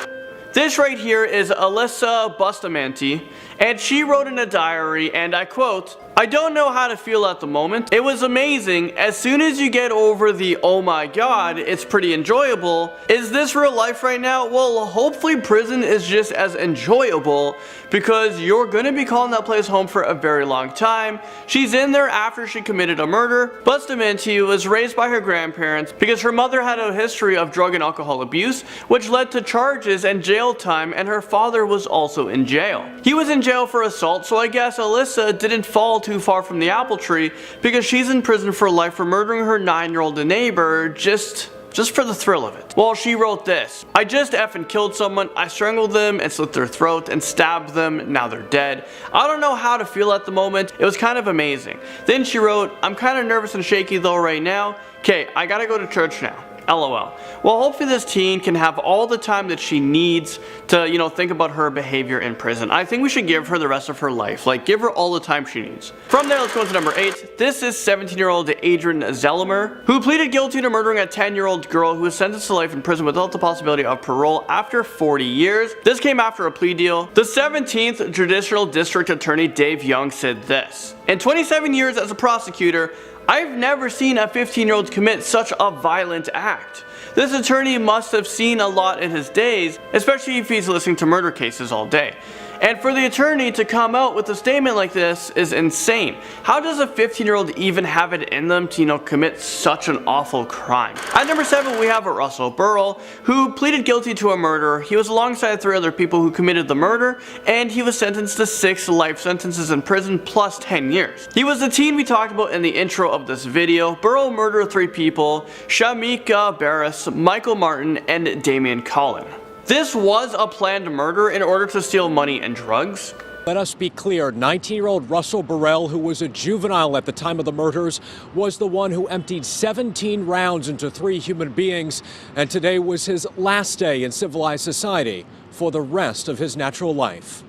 This right here is Alyssa Bustamante, and she wrote in a diary, and I quote, "I don't know how to feel at the moment. It was amazing. As soon as you get over the oh my god, it's pretty enjoyable. Is this real life right now? Well, hopefully prison is just as enjoyable because you're gonna be calling that place home for a very long time." She's in there after she committed a murder. Bustamante was raised by her grandparents because her mother had a history of drug and alcohol abuse, which led to charges and jail time, and her father was also in jail. He was in jail for assault, so I guess Alyssa didn't fall too far from the apple tree because she's in prison for life for murdering her 9-year-old neighbor just for the thrill of it. Well, she wrote this: "I just effing killed someone. I strangled them and slit their throat and stabbed them. Now they're dead. I don't know how to feel at the moment. It was kind of amazing." Then she wrote, "I'm kind of nervous and shaky though right now. Okay, I gotta go to church now. LOL. Well, hopefully this teen can have all the time that she needs to, think about her behavior in prison. I think we should give her the rest of her life. Like, give her all the time she needs. From there, let's go to number 8. This is 17-year-old Adrian Zellimer, who pleaded guilty to murdering a 10-year-old girl who was sentenced to life in prison without the possibility of parole after 40 years. This came after a plea deal. The 17th Judicial District Attorney Dave Young said this: "In 27 years as a prosecutor, I've never seen a 15-year-old commit such a violent act. This attorney must have seen a lot in his days, especially if he's listening to murder cases all day. And for the attorney to come out with a statement like this is insane. How does a 15-year-old even have it in them to, commit such an awful crime?" At number 7, we have Russell Burrell, who pleaded guilty to a murder. He was alongside 3 other people who committed the murder, and he was sentenced to 6 life sentences in prison plus 10 years. He was the teen we talked about in the intro of this video. Burrell murdered 3 people: Shamika Barris, Michael Martin, and Damian Collin. This was a planned murder in order to steal money and drugs. Let us be clear, 19-year-old Russell Burrell, who was a juvenile at the time of the murders, was the one who emptied 17 rounds into 3 human beings, and today was his last day in civilized society for the rest of his natural life.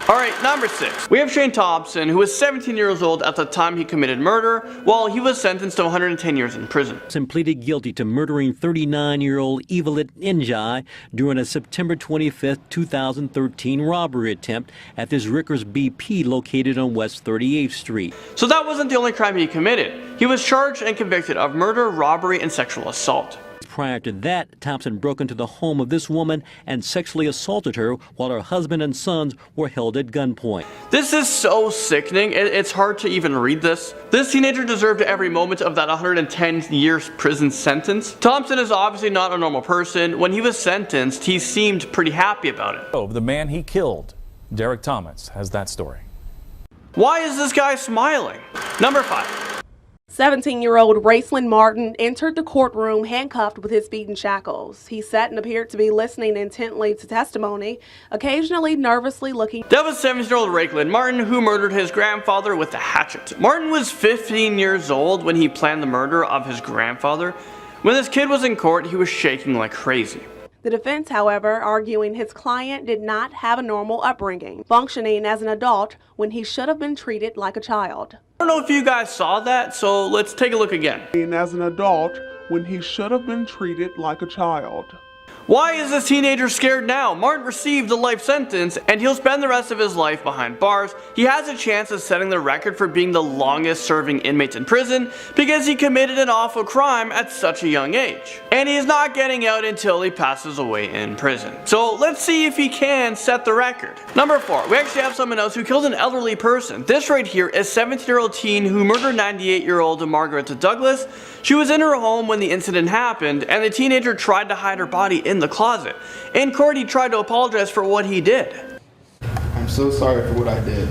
Alright, number 6. We have Shane Thompson, who was 17 years old at the time he committed murder, while he was sentenced to 110 years in prison. And pleaded guilty to murdering 39-year-old Evelyn Njai during a September 25, 2013 robbery attempt at this Rickers BP located on West 38th Street. So that wasn't the only crime he committed. He was charged and convicted of murder, robbery, and sexual assault. Prior to that, Thompson broke into the home of this woman and sexually assaulted her while her husband and sons were held at gunpoint. This is so sickening. It's hard to even read this. This teenager deserved every moment of that 110 years prison sentence. Thompson is obviously not a normal person. When he was sentenced, he seemed pretty happy about it. The man he killed, Derek Thomas, has that story. Why is this guy smiling? Number 5. 17-year-old Raceland Martin entered the courtroom handcuffed with his feet in shackles. He sat and appeared to be listening intently to testimony, occasionally nervously looking. That was 17-year-old Raceland Martin, who murdered his grandfather with a hatchet. Martin was 15 years old when he planned the murder of his grandfather. When this kid was in court, he was shaking like crazy. The defense, however, arguing his client did not have a normal upbringing, functioning as an adult when he should have been treated like a child. I don't know if you guys saw that, so let's take a look again. As an adult when he should have been treated like a child. Why is this teenager scared now? Martin received a life sentence and he'll spend the rest of his life behind bars. He has a chance of setting the record for being the longest serving inmate in prison because he committed an awful crime at such a young age. And he's not getting out until he passes away in prison. So let's see if he can set the record. Number 4, we actually have someone else who killed an elderly person. This right here is 17-year-old teen who murdered 98-year-old Margaret Douglas. She was in her home when the incident happened, and the teenager tried to hide her body in the closet. In court, he tried to apologize for what he did. I'm so sorry for what I did.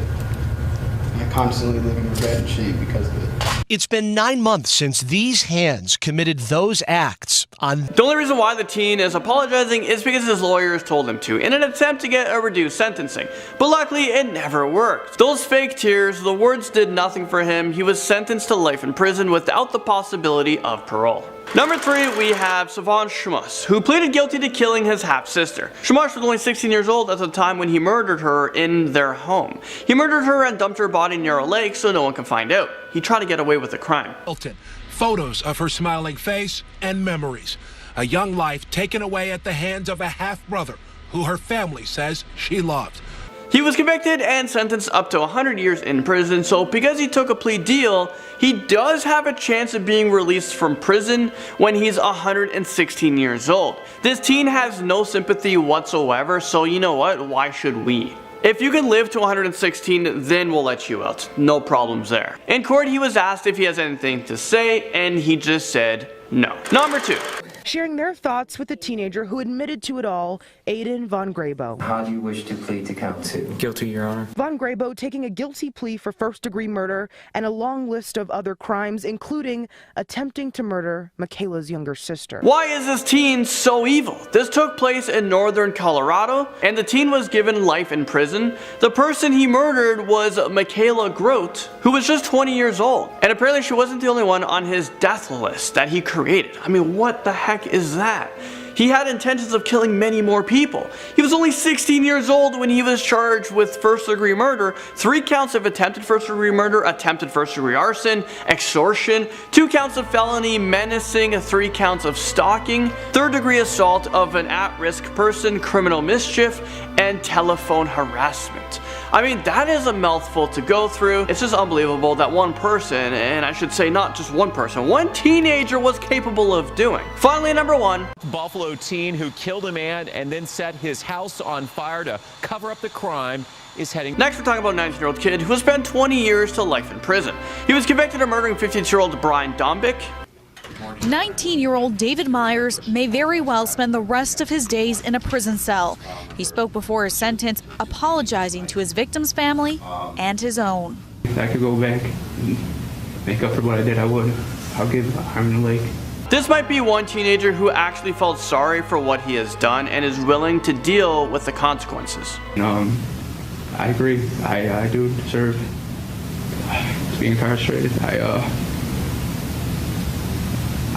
I constantly live in regret and shame because of it. It's been 9 months since these hands committed those acts on... The only reason why the teen is apologizing is because his lawyers told him to in an attempt to get a reduced sentencing. But luckily, it never worked. Those fake tears, the words did nothing for him. He was sentenced to life in prison without the possibility of parole. Number 3, we have Savon Schmuss, who pleaded guilty to killing his half-sister. Schmuss was only 16 years old at the time when he murdered her in their home. He murdered her and dumped her body near a lake so no one could find out. He tried to get away with the crime. Photos of her smiling face and memories. A young life taken away at the hands of a half-brother who her family says she loved. He was convicted and sentenced up to 100 years in prison, so because he took a plea deal, he does have a chance of being released from prison when he's 116 years old. This teen has no sympathy whatsoever, so you know what, why should we? If you can live to 116, then we'll let you out. No problems there. In court, he was asked if he has anything to say, and he just said no. Number 2. Sharing their thoughts with the teenager who admitted to it all, Aiden Von Grabo. How do you wish to plead to count 2? Guilty, Your Honor. Von Grabo taking a guilty plea for first-degree murder and a long list of other crimes, including attempting to murder Michaela's younger sister. Why is this teen so evil? This took place in northern Colorado, and the teen was given life in prison. The person he murdered was Michaela Grote, who was just 20 years old. And apparently she wasn't the only one on his death list that he created. I mean, what the heck is that? He had intentions of killing many more people. He was only 16 years old when he was charged with first-degree murder, 3 counts of attempted first-degree murder, attempted first-degree arson, extortion, 2 counts of felony menacing, 3 counts of stalking, 3rd-degree assault of an at-risk person, criminal mischief, and telephone harassment. I mean, that is a mouthful to go through. It's just unbelievable that one person, and I should say not just one person, one teenager was capable of doing. Finally, number 1. Buffalo teen who killed a man and then set his house on fire to cover up the crime is heading... Next, we're talking about a 19-year-old kid who spent 20 years to life in prison. He was convicted of murdering 15-year-old Brian Dombick. 19-year-old David Myers may very well spend the rest of his days in a prison cell. He spoke before his sentence, apologizing to his victim's family and his own. If I could go back and make up for what I did, I would. I'll give arm and a leg. This might be one teenager who actually felt sorry for what he has done and is willing to deal with the consequences. I agree. I do deserve to be incarcerated.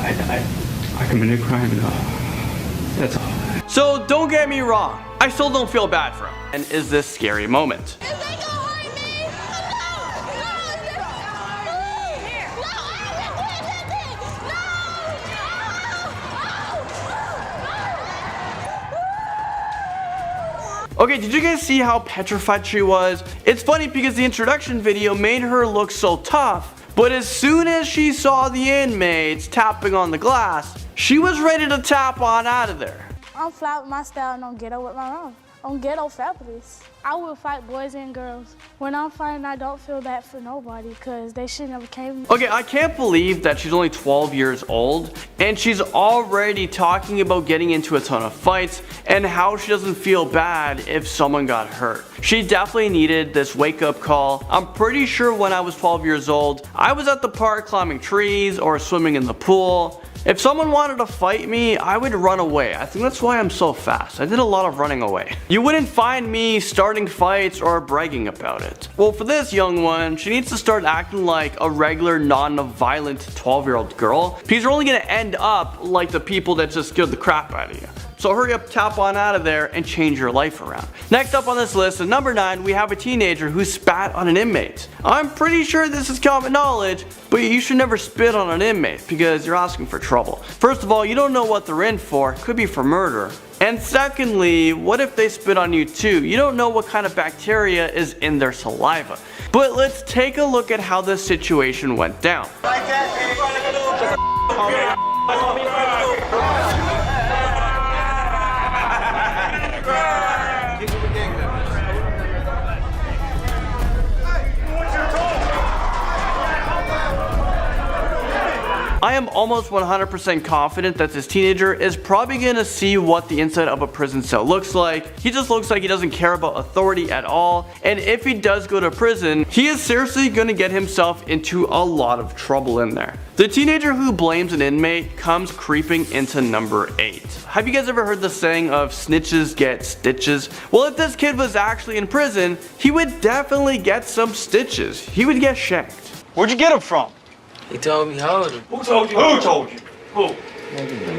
I committed a crime, and that's all. So don't get me wrong, I still don't feel bad for him. And is this scary moment? Okay, did you guys see how petrified she was? It's funny because the introduction video made her look so tough, but as soon as she saw the inmates tapping on the glass, she was ready to tap on out of there. I'm flat with my style and I'm ghetto with my own. I'm ghetto fabulous. I will fight boys and girls. When I'm fighting, I don't feel bad for nobody because they should never came. Okay, I can't believe that she's only 12 years old and she's already talking about getting into a ton of fights and how she doesn't feel bad if someone got hurt. She definitely needed this wake-up call. I'm pretty sure when I was 12 years old, I was at the park climbing trees or swimming in the pool. If someone wanted to fight me, I would run away. I think that's why I'm so fast. I did a lot of running away. You wouldn't find me starting fights or bragging about it. Well, for this young one, she needs to start acting like a regular, non-violent 12-year-old girl, because you're only gonna end up like the people that just scared the crap out of you. So hurry up, tap on out of there, and change your life around. Next up on this list, at number 9, we have a teenager who spat on an inmate. I'm pretty sure this is common knowledge, but you should never spit on an inmate because you're asking for trouble. First of all, you don't know what they're in for. It could be for murder. And secondly, what if they spit on you too? You don't know what kind of bacteria is in their saliva. But let's take a look at how this situation went down. I am almost 100% confident that this teenager is probably gonna see what the inside of a prison cell looks like. He just looks like he doesn't care about authority at all, and if he does go to prison, he is seriously gonna get himself into a lot of trouble in there. The teenager who blames an inmate comes creeping into number 8. Have you guys ever heard the saying of snitches get stitches? Well, if this kid was actually in prison, he would definitely get some stitches. He would get shanked. Where'd you get him from? He told me hold him. Who told you? Who told you? Who?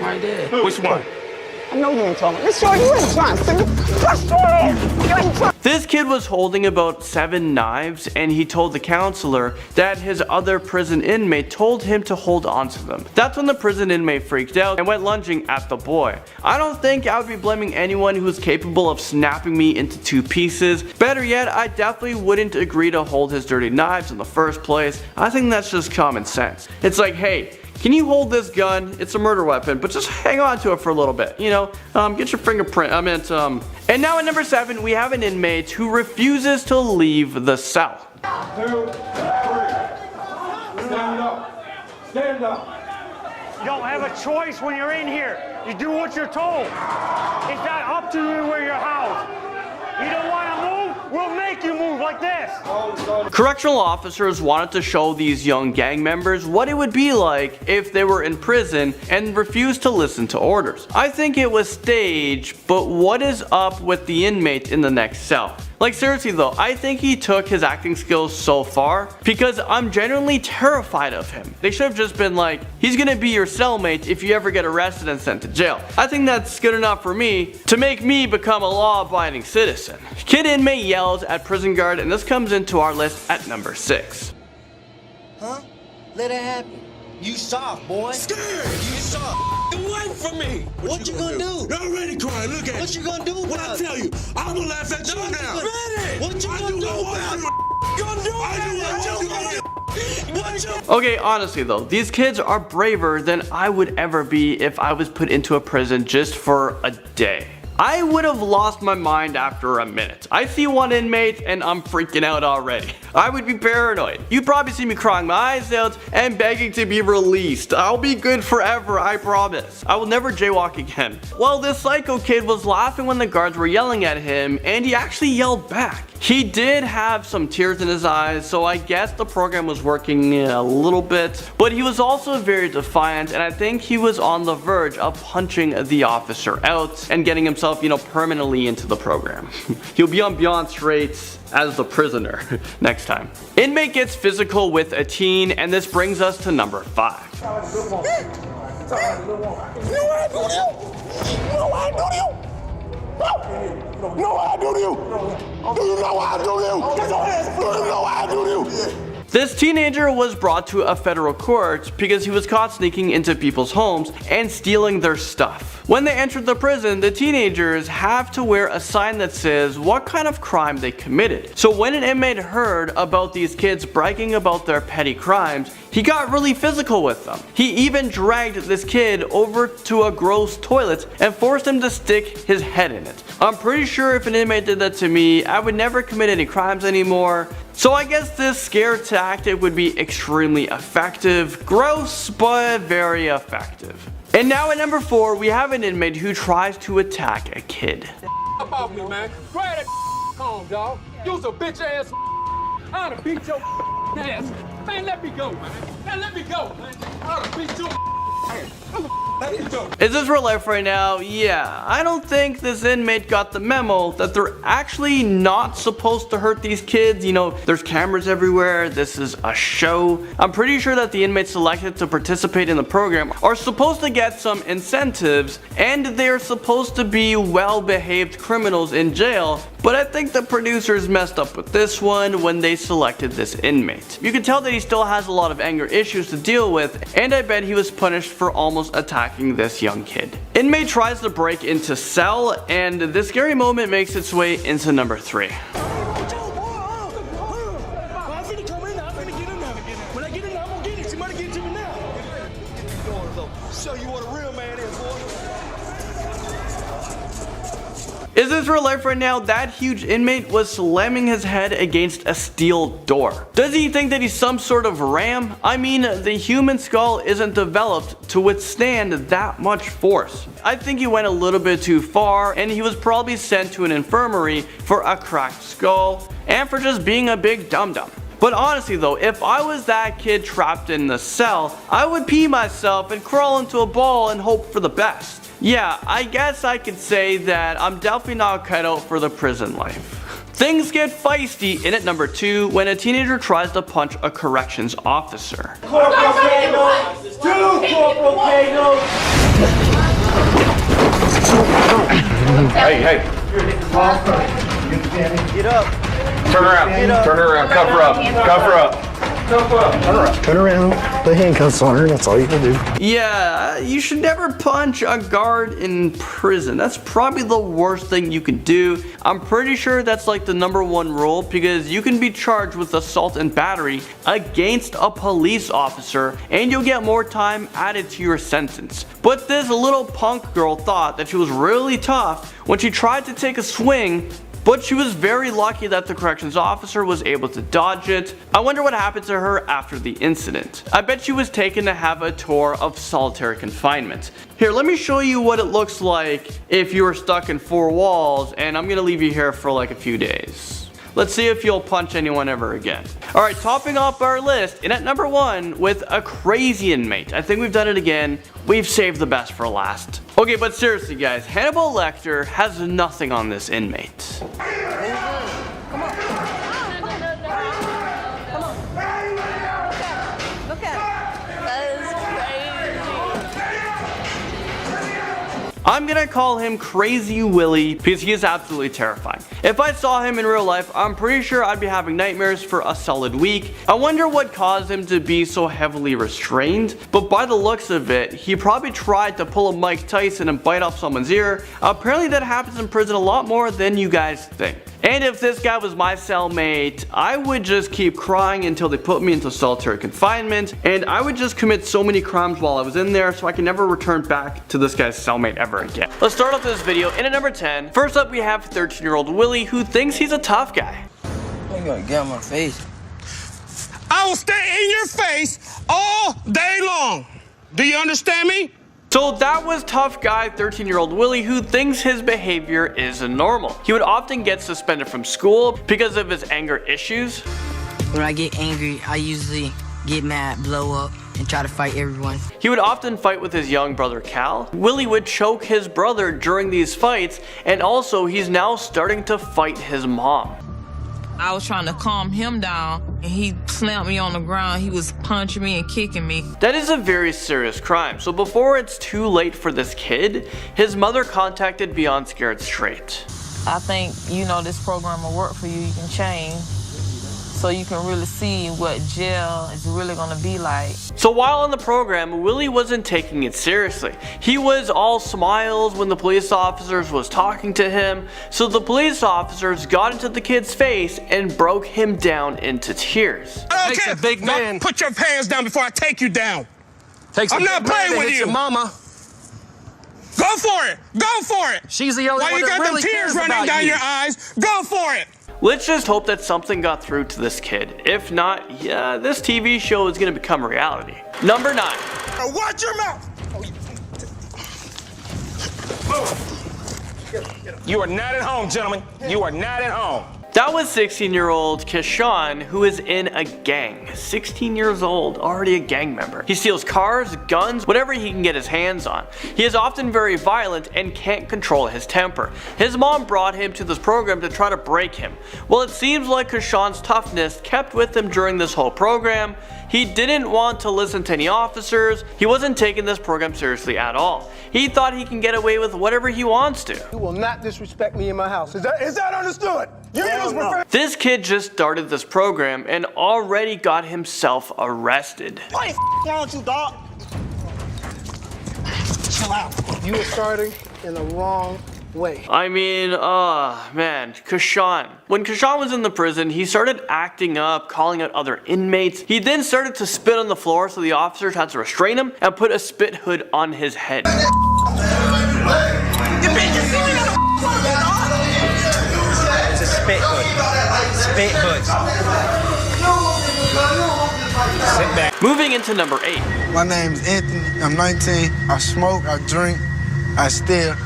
My dad. Which one? I know you ain't talking. Let's show you ain't trying, Cindy. Let's show you ain't trying. This kid was holding about 7 knives, and he told the counselor that his other prison inmate told him to hold onto them. That's when the prison inmate freaked out and went lunging at the boy. I don't think I would be blaming anyone who is capable of snapping me into 2 pieces. Better yet, I definitely wouldn't agree to hold his dirty knives in the first place. I think that's just common sense. It's like, hey, can you hold this gun? It's a murder weapon, but just hang on to it for a little bit, you know? Get your fingerprint, And now at number 7, we have an inmate who refuses to leave the cell. 2, 3. Stand up. Stand up. You don't have a choice when you're in here. You do what you're told. It's not up to you where you're housed. You don't want to move? We'll make you move like this. Correctional officers wanted to show these young gang members what it would be like if they were in prison and refused to listen to orders. I think it was staged, but what is up with the inmate in the next cell? Like seriously though, I think he took his acting skills so far because I'm genuinely terrified of him. They should have just been like, he's gonna be your cellmate if you ever get arrested and sent to jail. I think that's good enough for me to make me become a law-abiding citizen. Kid inmate yells at prison guard, and this comes into our list at number 6. Huh? Let it happen. You soft, boy. Scared. You soft. Away from me. What you gonna do? You're already crying. Look at What you gonna do about What I tell you, I'm gonna laugh at you now. What you gonna do about it? Okay, honestly though, these kids are braver than I would ever be if I was put into a prison just for a day. I would have lost my mind after a minute. I see one inmate and I'm freaking out already. I would be paranoid. You'd probably see me crying my eyes out and begging to be released. I'll be good forever, I promise. I will never jaywalk again. Well, this psycho kid was laughing when the guards were yelling at him, and he actually yelled back. He did have some tears in his eyes, so I guess the program was working a little bit, but he was also very defiant, and I think he was on the verge of punching the officer out and getting himself, permanently into the program. He'll be on Beyond Straits as the prisoner next time. Inmate gets physical with a teen, and this brings us to number 5. No, I do to you. Do you know what I do to you? Do you know what I do to you? This teenager was brought to a federal court because he was caught sneaking into people's homes and stealing their stuff. When they entered the prison, the teenagers have to wear a sign that says what kind of crime they committed. So when an inmate heard about these kids bragging about their petty crimes, He got really physical with them. He even dragged this kid over to a gross toilet and forced him to stick his head in it. I'm pretty sure if an inmate did that to me, I would never commit any crimes anymore. So I guess this scare tactic would be extremely effective. Gross, but very effective. And now at number 4, we have an inmate who tries to attack a kid. Up off me, man. Grab that home, dog. You's a bitch ass. I'd have beat your ass. Man, let me go, man. Man, let me go, man. I'd have beat your ass. Is this real life right now? Yeah, I don't think this inmate got the memo that they're actually not supposed to hurt these kids. You know, there's cameras everywhere, this is a show. I'm pretty sure that the inmates selected to participate in the program are supposed to get some incentives, and they're supposed to be well-behaved criminals in jail, but I think the producers messed up with this one when they selected this inmate. You can tell that he still has a lot of anger issues to deal with, and I bet he was punished for almost attacking this young kid. Inmate tries to break into cell, and this scary moment makes its way into number 3. Is this real life right now? That huge inmate was slamming his head against a steel door. Does he think that he's some sort of ram? I mean, the human skull isn't developed to withstand that much force. I think he went a little bit too far, and he was probably sent to an infirmary for a cracked skull and for just being a big dum-dum. But honestly though, if I was that kid trapped in the cell, I would pee myself and crawl into a ball and hope for the best. Yeah, I guess I could say that I'm definitely not cut out for the prison life. Things get feisty in at number 2 when a teenager tries to punch a corrections officer. Corporal Kano! 2 Corporal Kano! Hey. Get up. Turn around. Turn her around. Cover up. Cover up. Turn around, put handcuffs on her, that's all you can do. Yeah, you should never punch a guard in prison. That's probably the worst thing you can do. I'm pretty sure that's like the #1 rule, because you can be charged with assault and battery against a police officer and you'll get more time added to your sentence. But this little punk girl thought that she was really tough when she tried to take a swing, but she was very lucky that the corrections officer was able to dodge it. I wonder what happened to her after the incident. I bet she was taken to have a tour of solitary confinement. Here, let me show you what it looks like if you were stuck in 4 walls, and I'm gonna leave you here for like a few days. Let's see if you'll punch anyone ever again. Alright, topping off our list, in at number 1 with a crazy inmate. I think we've done it again. We've saved the best for last. Okay, but seriously guys, Hannibal Lecter has nothing on this inmate. I'm gonna call him Crazy Willie because he is absolutely terrifying. If I saw him in real life, I'm pretty sure I'd be having nightmares for a solid week. I wonder what caused him to be so heavily restrained, but by the looks of it, he probably tried to pull a Mike Tyson and bite off someone's ear. Apparently that happens in prison a lot more than you guys think. And if this guy was my cellmate, I would just keep crying until they put me into solitary confinement, and I would just commit so many crimes while I was in there so I can never return back to this guy's cellmate ever again. Let's start off this video in at number 10. First up, we have 13-year-old Willie, who thinks he's a tough guy. You gonna get on my face. I will stay in your face all day long. Do you understand me? So that was tough guy 13-year-old Willie, who thinks his behavior is normal. He would often get suspended from school because of his anger issues. When I get angry, I usually get mad, blow up, and try to fight everyone. He would often fight with his young brother Cal. Willie would choke his brother during these fights, and also he's now starting to fight his mom. I was trying to calm him down, and he slammed me on the ground. He was punching me and kicking me. That is a very serious crime. So before it's too late for this kid, his mother contacted Beyond Scared Straight. I think, you know, this program will work for you. You can change. so you can really see what jail is really gonna be like. So while on the program, Willie wasn't taking it seriously. He was all smiles when the police officers was talking to him, so the police officers got into the kid's face and broke him down into tears. Okay, big man. Put your hands down before I take you down. I'm not playing with you. Mama. Go for it. Go for it. She's the only Why one you that got really them tears cares running about down you. your eyes? Go for it. Let's just hope that something got through to this kid. If not, yeah, this TV show is gonna become reality. Number 9. Watch your mouth. You are not at home, gentlemen. You are not at home. That was 16-year-old Keshawn, who is in a gang. 16 years old, already a gang member. He steals cars, guns, whatever he can get his hands on. He is often very violent and can't control his temper. His mom brought him to this program to try to break him. Well, it seems like Keshawn's toughness kept with him during this whole program. He didn't want to listen to any officers. He wasn't taking this program seriously at all. He thought he can get away with whatever he wants to. You will not disrespect me in my house. Is that understood? You use This kid just started this program and already got himself arrested. Why the don't you, dog? Chill out. You are starting in the wrong way. I mean, man, Keshawn. When Keshawn was in the prison, he started acting up, calling out other inmates. He then started to spit on the floor, so the officers had to restrain him and put a spit hood on his head. It's a spit hood. Spit hood. Sit back. Moving into number 8. My name's Anthony. I'm 19. I smoke, I drink, I steal.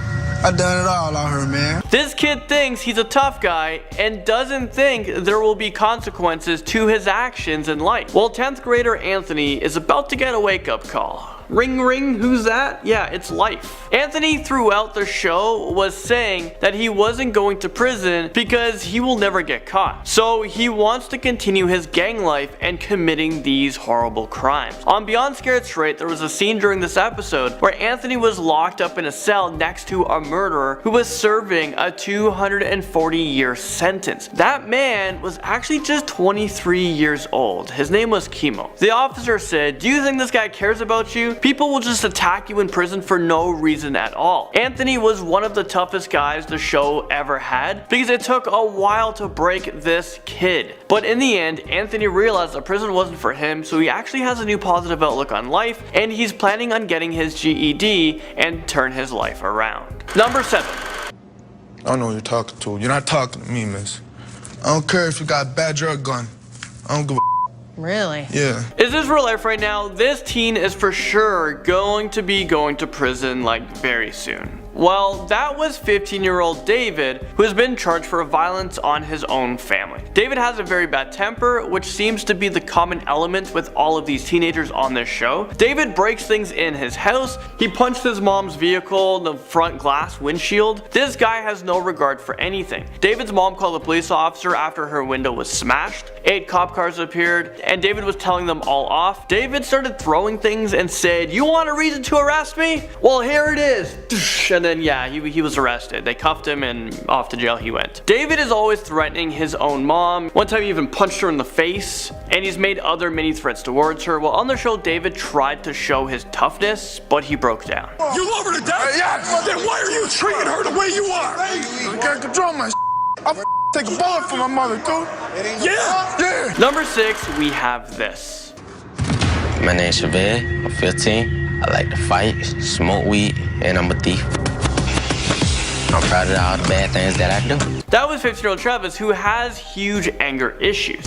I done it all out here, man. This kid thinks he's a tough guy and doesn't think there will be consequences to his actions in life. Well, 10th grader Anthony is about to get a wake-up call. Ring ring, who's that? Yeah, it's life. Anthony throughout the show was saying that he wasn't going to prison because he will never get caught. So he wants to continue his gang life and committing these horrible crimes. On Beyond Scared Straight, there was a scene during this episode where Anthony was locked up in a cell next to a murderer who was serving a 240-year sentence. That man was actually just 23 years old. His name was Chemo. The officer said, "Do you think this guy cares about you? People will just attack you in prison for no reason at all." Anthony was one of the toughest guys the show ever had because it took a while to break this kid. But in the end, Anthony realized that prison wasn't for him, so he actually has a new positive outlook on life, and he's planning on getting his GED and turn his life around. Number 7. I don't know who you're talking to. You're not talking to me, miss. I don't care if you got a badge or a gun. I don't give a Really? Yeah. Is this real life right now? This teen is for sure going to be going to prison like very soon. Well, that was 15-year-old David, who has been charged for violence on his own family. David has a very bad temper, which seems to be the common element with all of these teenagers on this show. David breaks things in his house. He punched his mom's vehicle in the front glass windshield. This guy has no regard for anything. David's mom called a police officer after her window was smashed. 8 cop cars appeared, and David was telling them all off. David started throwing things and said, "You want a reason to arrest me? Well, here it is." And then yeah, he was arrested. They cuffed him and off to jail he went. David is always threatening his own mom. One time he even punched her in the face, and he's made other mini threats towards her. Well, on the show, David tried to show his toughness, but he broke down. You love her to death? Yes. Then why are you treating her the way you are? I can't control my I'll take a bullet for my mother, too. Yeah. Number 6, we have this. My name's Shabir. I'm 15. I like to fight, smoke weed, and I'm a thief. I'm proud of all the bad things that I do. That was 15-year-old Travis, who has huge anger issues.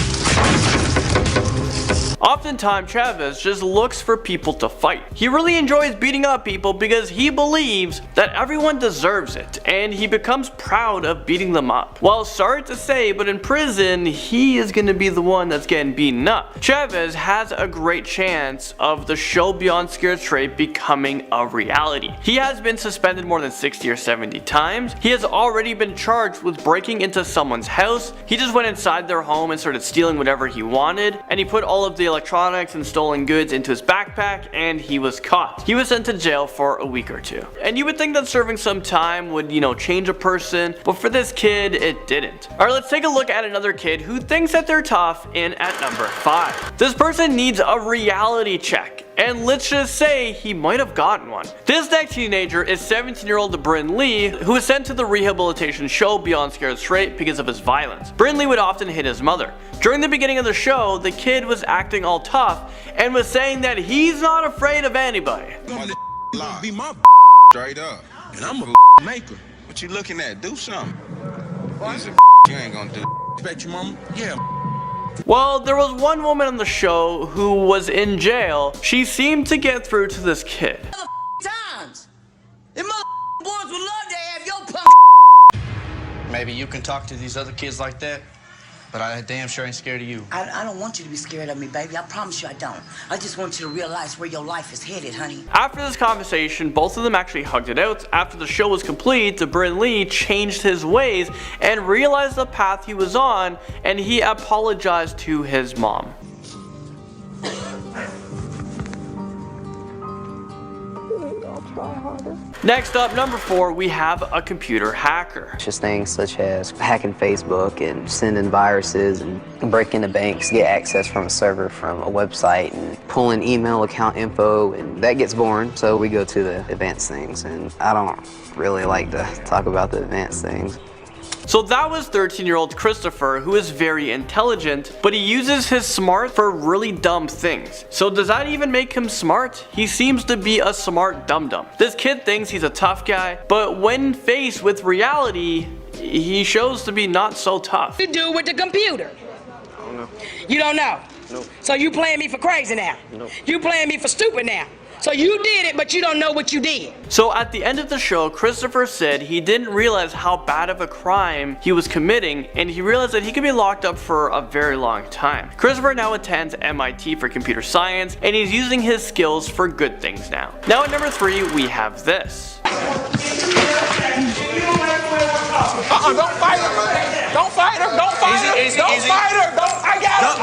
Oftentimes, Travis just looks for people to fight. He really enjoys beating up people because he believes that everyone deserves it, and he becomes proud of beating them up. Well, sorry to say, but in prison, he is going to be the one that's getting beaten up. Travis has a great chance of the show Beyond Scared Straight becoming a reality. He has been suspended more than 60 or 70 times. He has already been charged with breaking into someone's house. He just went inside their home and started stealing whatever he wanted, and he put all of the electronics and stolen goods into his backpack, and he was caught. He was sent to jail for a week or two. And you would think that serving some time would, change a person, but for this kid, it didn't. Alright, let's take a look at another kid who thinks that they're tough in at number 5. This person needs a reality check. And let's just say he might have gotten one. This next teenager is 17-year-old Bryn Lee, who was sent to the rehabilitation show Beyond Scared Straight because of his violence. Bryn Lee would often hit his mother. During the beginning of the show, the kid was acting all tough and was saying that he's not afraid of anybody. Be my straight up, and I'm a maker. What you looking at? Do something. You ain't gonna do. Expect your mama? Yeah. Well, there was one woman on the show who was in jail. She seemed to get through to this kid. Times. Them boys would love to have your punk. Maybe you can talk to these other kids like that, but I damn sure ain't scared of you. I don't want you to be scared of me, baby. I promise you I don't. I just want you to realize where your life is headed, honey. After this conversation, both of them actually hugged it out. After the show was complete, Bryn Lee changed his ways and realized the path he was on, and he apologized to his mom. Next up, number 4, we have a computer hacker. Just things such as hacking Facebook and sending viruses and breaking into banks, get access from a server from a website and pulling email account info, and that gets boring, so we go to the advanced things, and I don't really like to talk about the advanced things. So that was 13-year-old Christopher, who is very intelligent, but he uses his smart for really dumb things. So does that even make him smart? He seems to be a smart dum-dum. This kid thinks he's a tough guy, but when faced with reality, he shows to be not so tough. What do you do with the computer? I don't know. You don't know? Nope. So you playing me for crazy now? Nope. You playing me for stupid now? So you did it, but you don't know what you did. So at the end of the show, Christopher said he didn't realize how bad of a crime he was committing, and he realized that he could be locked up for a very long time. Christopher now attends MIT for computer science, and he's using his skills for good things now. Now at number 3, we have this. Don't fight her. Don't fight her. Don't fight her. Don't fight her. I got her. Don't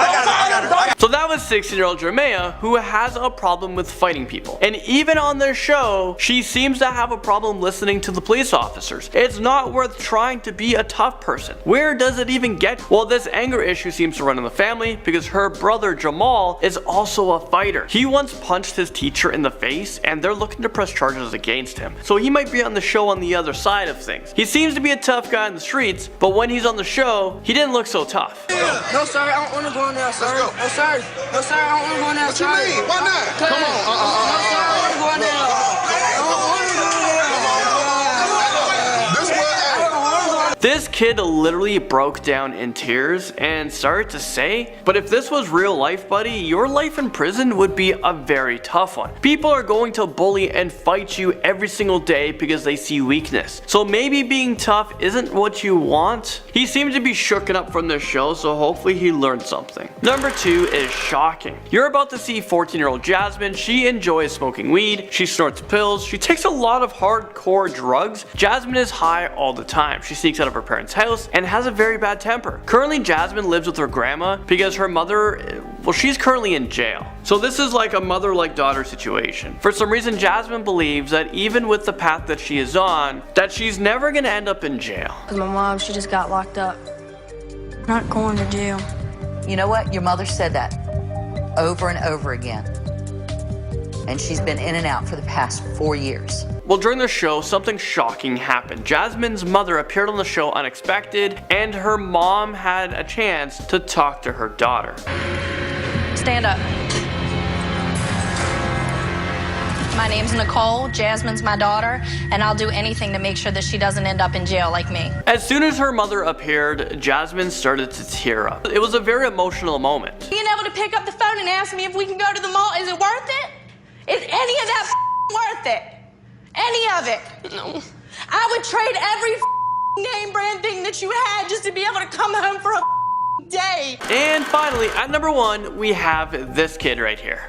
fight her. So that was 16-year-old Jermea, who has a problem with fighting people. And even on their show, she seems to have a problem listening to the police officers. It's not worth trying to be a tough person. Where does it even get? Well, this anger issue seems to run in the family because her brother Jamal is also a fighter. He once punched his teacher in the face, and they're looking to press charges against him. So he might be on the show on the other side of things. He seems to be a tough guy in the streets, but when he's on the show, he didn't look so tough. No, sir, I don't want to go in there, sir. No, sir. No, sir, I don't want to go in there, sir. What you mean? Why not? Come on. No, sir, I don't want to go in there. I don't want to go in there. This kid literally broke down in tears, and sorry to say, but if this was real life, buddy, your life in prison would be a very tough one. People are going to bully and fight you every single day because they see weakness. So maybe being tough isn't what you want. He seemed to be shooken up from this show, so hopefully he learned something. Number 2 is shocking. You're about to see 14-year-old Jasmine. She enjoys smoking weed, she snorts pills, she takes a lot of hardcore drugs. Jasmine is high all the time. She sneaks out of her parents' house and has a very bad temper. Currently, Jasmine lives with her grandma because her mother, well, she's currently in jail. So this is like a mother-like-daughter situation. For some reason, Jasmine believes that even with the path that she is on, that she's never gonna end up in jail. My mom, she just got locked up. Not going to jail. You know what? Your mother said that over and over again. And she's been in and out for the past 4 years. Well, during the show, something shocking happened. Jasmine's mother appeared on the show unexpected, and her mom had a chance to talk to her daughter. Stand up. My name's Nicole, Jasmine's my daughter, and I'll do anything to make sure that she doesn't end up in jail like me. As soon as her mother appeared, Jasmine started to tear up. It was a very emotional moment. Being able to pick up the phone and ask me if we can go to the mall, is it worth it? Is any of that worth it? Any of it? No. I would trade every name brand thing that you had just to be able to come home for a day. And finally, at number 1, we have this kid right here.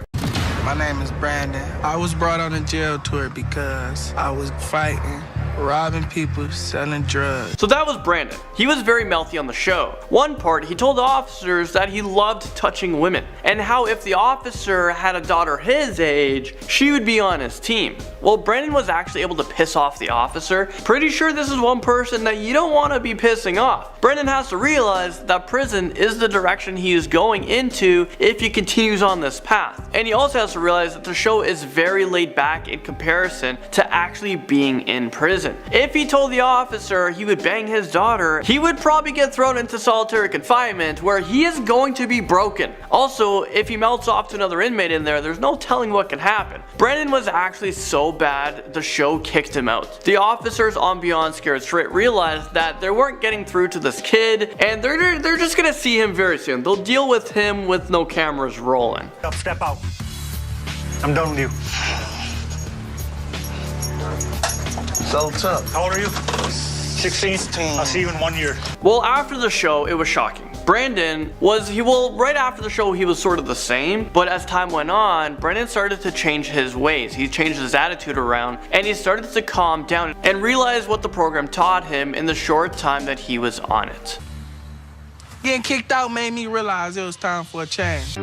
My name is Brandon. I was brought on a jail tour because I was fighting robbing people, selling drugs. So that was Brandon. He was very mouthy on the show. One part, he told the officers that he loved touching women, and how if the officer had a daughter his age, she would be on his team. Well, Brandon was actually able to piss off the officer. Pretty sure this is one person that you don't want to be pissing off. Brandon has to realize that prison is the direction he is going into if he continues on this path. And he also has to realize that the show is very laid back in comparison to actually being in prison. If he told the officer he would bang his daughter, he would probably get thrown into solitary confinement where he is going to be broken. Also, if he melts off to another inmate in there, there's no telling what can happen. Brandon was actually so bad, the show kicked him out. The officers on Beyond Scared Straight realized that they weren't getting through to this kid, and they're just gonna see him very soon. They'll deal with him with no cameras rolling. Step out. I'm done with you. So tough. How old are you? 16. I'll see you in 1 year. Well, after the show, it was shocking. Brandon was, right after the show, he was sort of the same, but as time went on, Brandon started to change his ways. He changed his attitude around, and he started to calm down and realize what the program taught him in the short time that he was on it. Getting kicked out made me realize it was time for a change.